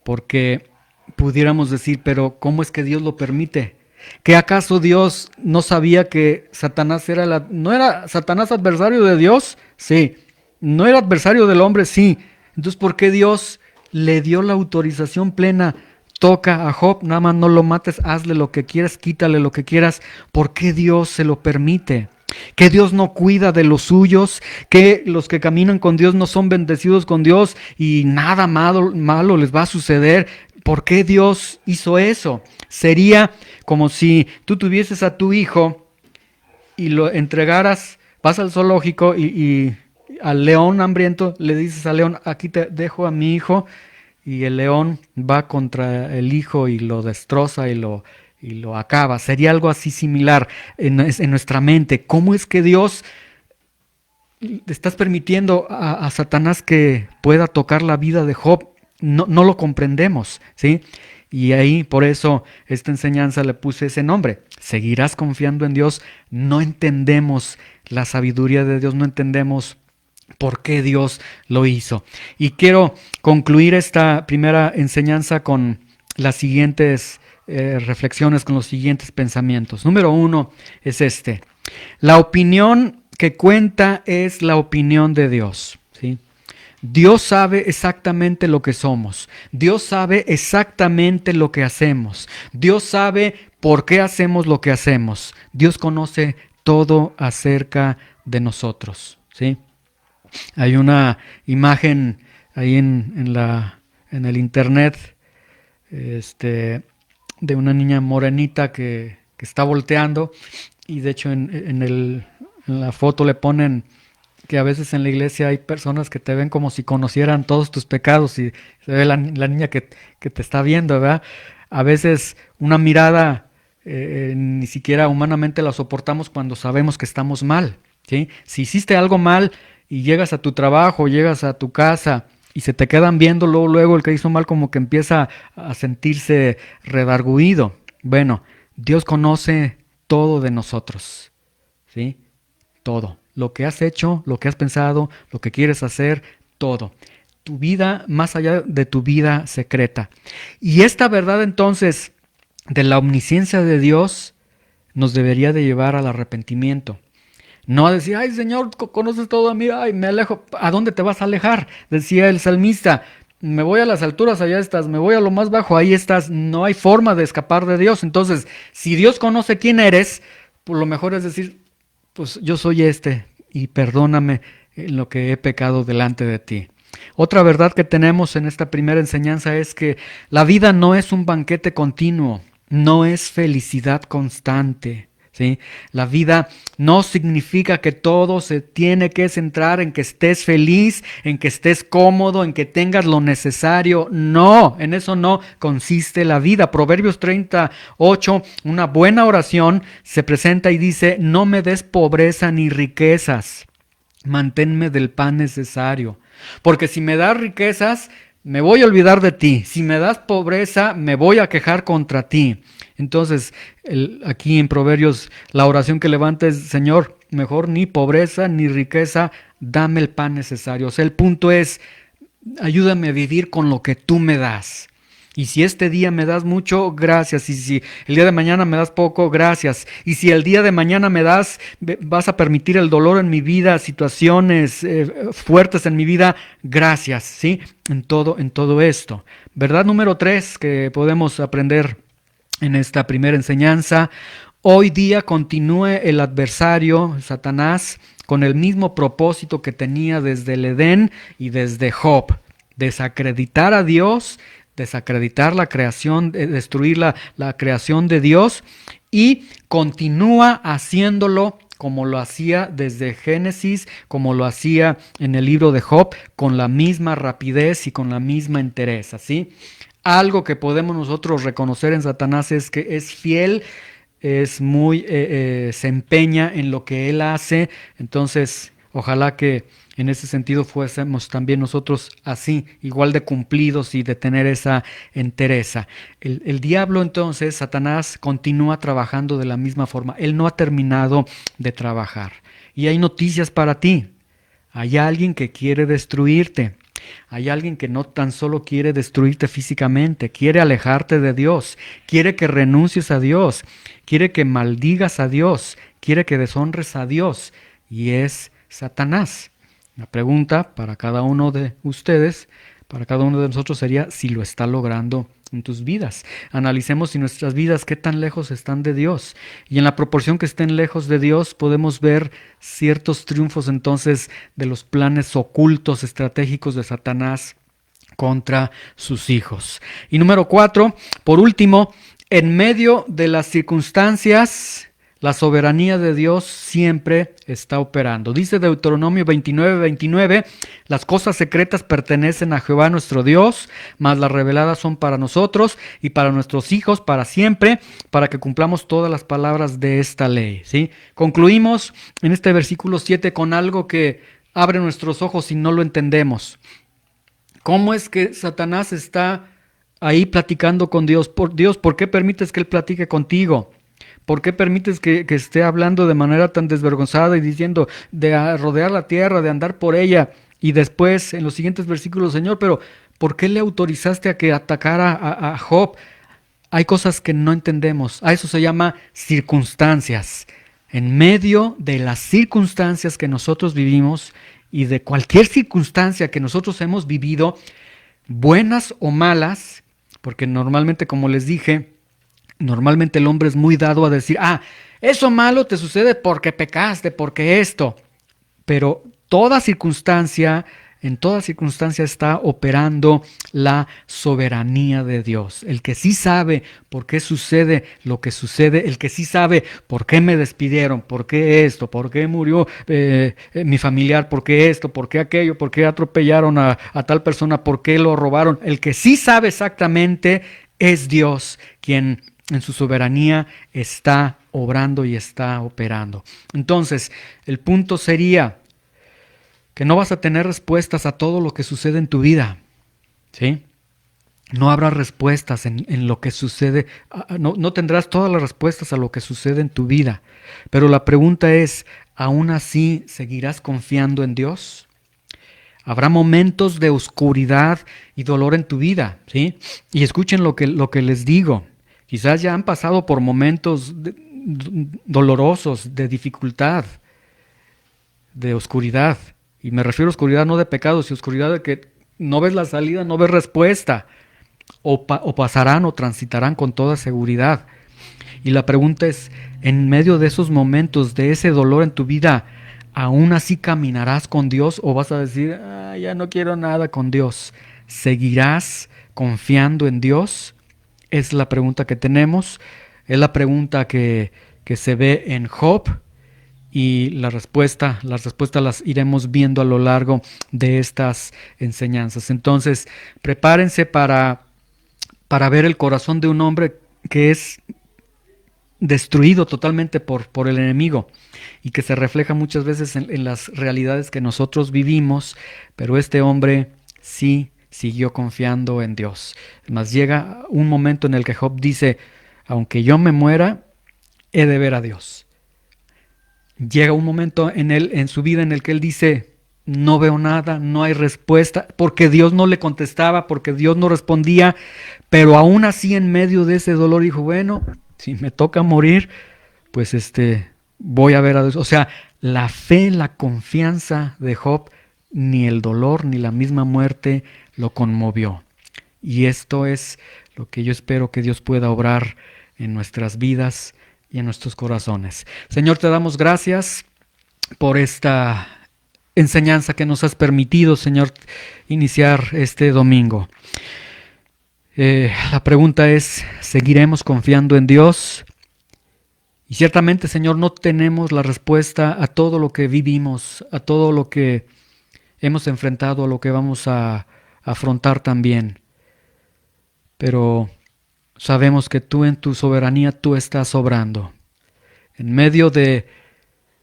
porque pudiéramos decir, pero ¿cómo es que Dios lo permite? ¿Que acaso Dios no sabía que Satanás no era Satanás adversario de Dios? Sí. ¿No era adversario del hombre? Sí. Entonces, ¿por qué Dios le dio la autorización plena? Toca a Job, nada más no lo mates, hazle lo que quieras, quítale lo que quieras. ¿Por qué Dios se lo permite? Que Dios no cuida de los suyos, que los que caminan con Dios no son bendecidos con Dios y nada malo les va a suceder. ¿Por qué Dios hizo eso? Sería como si tú tuvieses a tu hijo y lo entregaras, vas al zoológico y al león hambriento le dices al león, aquí te dejo a mi hijo, y el león va contra el hijo y lo destroza y lo acaba. Sería algo así similar en nuestra mente. ¿Cómo es que Dios estás permitiendo a Satanás que pueda tocar la vida de Job? No lo comprendemos, ¿sí? Y ahí por eso esta enseñanza le puse ese nombre. Seguirás confiando en Dios. No entendemos la sabiduría de Dios, no entendemos por qué Dios lo hizo. Y quiero concluir esta primera enseñanza con las siguientes reflexiones, con los siguientes pensamientos. Número 1 es este: la opinión que cuenta es la opinión de Dios, ¿sí? Dios sabe exactamente lo que somos. Dios sabe exactamente lo que hacemos. Dios sabe por qué hacemos lo que hacemos. Dios conoce todo acerca de nosotros, ¿sí? Hay una imagen ahí en el internet, de una niña morenita que está volteando, y de hecho en la foto le ponen que a veces en la iglesia hay personas que te ven como si conocieran todos tus pecados, y se ve la niña que te está viendo, ¿verdad? A veces una mirada ni siquiera humanamente la soportamos cuando sabemos que estamos mal, ¿sí? Si hiciste algo mal y llegas a tu trabajo, llegas a tu casa y se te quedan viendo, luego el que hizo mal como que empieza a sentirse redarguido. Bueno, Dios conoce todo de nosotros, ¿sí? Todo. Lo que has hecho, lo que has pensado, lo que quieres hacer, todo. Tu vida más allá de tu vida secreta. Y esta verdad entonces de la omnisciencia de Dios nos debería de llevar al arrepentimiento. No a decir, ay Señor, conoces todo a mí, ay, me alejo. ¿A dónde te vas a alejar? Decía el salmista, me voy a las alturas, allá estás, me voy a lo más bajo, ahí estás. No hay forma de escapar de Dios. Entonces, si Dios conoce quién eres, pues lo mejor es decir, pues yo soy y perdóname en lo que he pecado delante de ti. Otra verdad que tenemos en esta primera enseñanza es que la vida no es un banquete continuo, no es felicidad constante, ¿sí? La vida no significa que todo se tiene que centrar en que estés feliz, en que estés cómodo, en que tengas lo necesario. No, en eso no consiste la vida. Proverbios 38, una buena oración, se presenta y dice, no me des pobreza ni riquezas, manténme del pan necesario. Porque si me das riquezas, me voy a olvidar de ti. Si me das pobreza, me voy a quejar contra ti. Entonces, aquí en Proverbios, la oración que levanta es, Señor, mejor ni pobreza ni riqueza, dame el pan necesario. O sea, el punto es, ayúdame a vivir con lo que tú me das. Y si este día me das mucho, gracias. Y si el día de mañana me das poco, gracias. Y si el día de mañana vas a permitir el dolor en mi vida, situaciones fuertes en mi vida, gracias, ¿sí? En todo esto. Verdad número 3 que podemos aprender en esta primera enseñanza: hoy día continúe el adversario, Satanás, con el mismo propósito que tenía desde el Edén y desde Job: desacreditar a Dios, desacreditar la creación, destruir la creación de Dios, y continúa haciéndolo como lo hacía desde Génesis, como lo hacía en el libro de Job, con la misma rapidez y con la misma entereza, ¿sí? Algo que podemos nosotros reconocer en Satanás es que es fiel, es muy, se empeña en lo que él hace. Entonces, ojalá que en ese sentido fuésemos también nosotros así, igual de cumplidos y de tener esa entereza. El diablo entonces, Satanás, continúa trabajando de la misma forma. Él no ha terminado de trabajar. Y hay noticias para ti. Hay alguien que quiere destruirte. Hay alguien que no tan solo quiere destruirte físicamente, quiere alejarte de Dios, quiere que renuncies a Dios, quiere que maldigas a Dios, quiere que deshonres a Dios, y es Satanás. La pregunta para cada uno de ustedes, para cada uno de nosotros sería si lo está logrando en tus vidas. Analicemos si nuestras vidas qué tan lejos están de Dios. Y en la proporción que estén lejos de Dios podemos ver ciertos triunfos entonces de los planes ocultos, estratégicos de Satanás contra sus hijos. Y número 4, por último, en medio de las circunstancias, la soberanía de Dios siempre está operando. Dice Deuteronomio 29:29, las cosas secretas pertenecen a Jehová nuestro Dios, mas las reveladas son para nosotros y para nuestros hijos para siempre, para que cumplamos todas las palabras de esta ley. ¿Sí? Concluimos en este versículo 7 con algo que abre nuestros ojos si no lo entendemos. ¿Cómo es que Satanás está ahí platicando con Dios? Dios, ¿por qué permites que él platique contigo? ¿Por qué permites que esté hablando de manera tan desvergonzada y diciendo de rodear la tierra, de andar por ella? Y después, en los siguientes versículos, Señor, pero ¿por qué le autorizaste a que atacara a Job? Hay cosas que no entendemos. A eso se llama circunstancias. En medio de las circunstancias que nosotros vivimos y de cualquier circunstancia que nosotros hemos vivido, buenas o malas, porque normalmente, como les dije, normalmente el hombre es muy dado a decir, eso malo te sucede porque pecaste, porque esto. Pero en toda circunstancia está operando la soberanía de Dios. El que sí sabe por qué sucede lo que sucede, el que sí sabe por qué me despidieron, por qué esto, por qué murió mi familiar, por qué esto, por qué aquello, por qué atropellaron a tal persona, por qué lo robaron. El que sí sabe exactamente es Dios, quien en su soberanía está obrando y está operando. Entonces, el punto sería que no vas a tener respuestas a todo lo que sucede en tu vida, ¿sí? No habrá respuestas en lo que sucede, no tendrás todas las respuestas a lo que sucede en tu vida. Pero la pregunta es, ¿aún así seguirás confiando en Dios? Habrá momentos de oscuridad y dolor en tu vida, ¿sí? Y escuchen lo que les digo. Quizás ya han pasado por momentos dolorosos, de dificultad, de oscuridad. Y me refiero a oscuridad no de pecados, sino oscuridad de que no ves la salida, no ves respuesta. O pasarán o transitarán con toda seguridad. Y la pregunta es, en medio de esos momentos, de ese dolor en tu vida, ¿aún así caminarás con Dios o vas a decir, ya no quiero nada con Dios? ¿Seguirás confiando en Dios? Es la pregunta que tenemos, es la pregunta que se ve en Job, y las respuestas las iremos viendo a lo largo de estas enseñanzas. Entonces, prepárense para ver el corazón de un hombre que es destruido totalmente por el enemigo y que se refleja muchas veces en las realidades que nosotros vivimos, pero este hombre sí siguió confiando en Dios. Mas llega un momento en el que Job dice, aunque yo me muera, he de ver a Dios. Llega un momento en su vida en el que él dice, no veo nada, no hay respuesta, porque Dios no le contestaba, porque Dios no respondía, pero aún así en medio de ese dolor dijo, bueno, si me toca morir, pues voy a ver a Dios. O sea, la fe, la confianza de Job, ni el dolor ni la misma muerte lo conmovió. Y esto es lo que yo espero que Dios pueda obrar en nuestras vidas y en nuestros corazones. Señor, te damos gracias por esta enseñanza que nos has permitido, Señor, iniciar este domingo. La pregunta es, ¿seguiremos confiando en Dios? Y ciertamente, Señor, no tenemos la respuesta a todo lo que vivimos, a todo lo que hemos enfrentado, a lo que vamos a afrontar también. Pero sabemos que tú en tu soberanía, tú estás obrando. En medio de,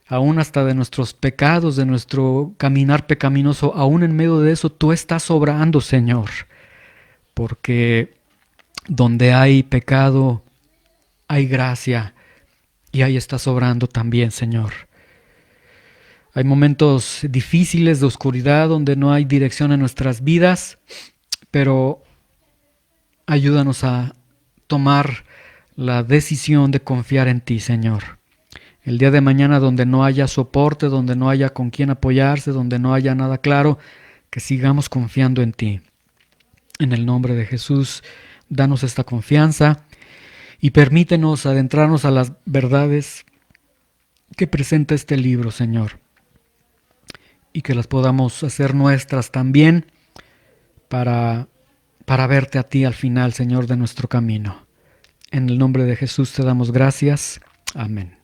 aún hasta de nuestros pecados, de nuestro caminar pecaminoso, aún en medio de eso, tú estás obrando, Señor. Porque donde hay pecado, hay gracia. Y ahí estás obrando también, Señor. Hay momentos difíciles de oscuridad donde no hay dirección en nuestras vidas, pero ayúdanos a tomar la decisión de confiar en ti, Señor. El día de mañana donde no haya soporte, donde no haya con quién apoyarse, donde no haya nada claro, que sigamos confiando en ti. En el nombre de Jesús, danos esta confianza y permítenos adentrarnos a las verdades que presenta este libro, Señor, y que las podamos hacer nuestras también para, para verte a ti al final, Señor, de nuestro camino. En el nombre de Jesús te damos gracias. Amén.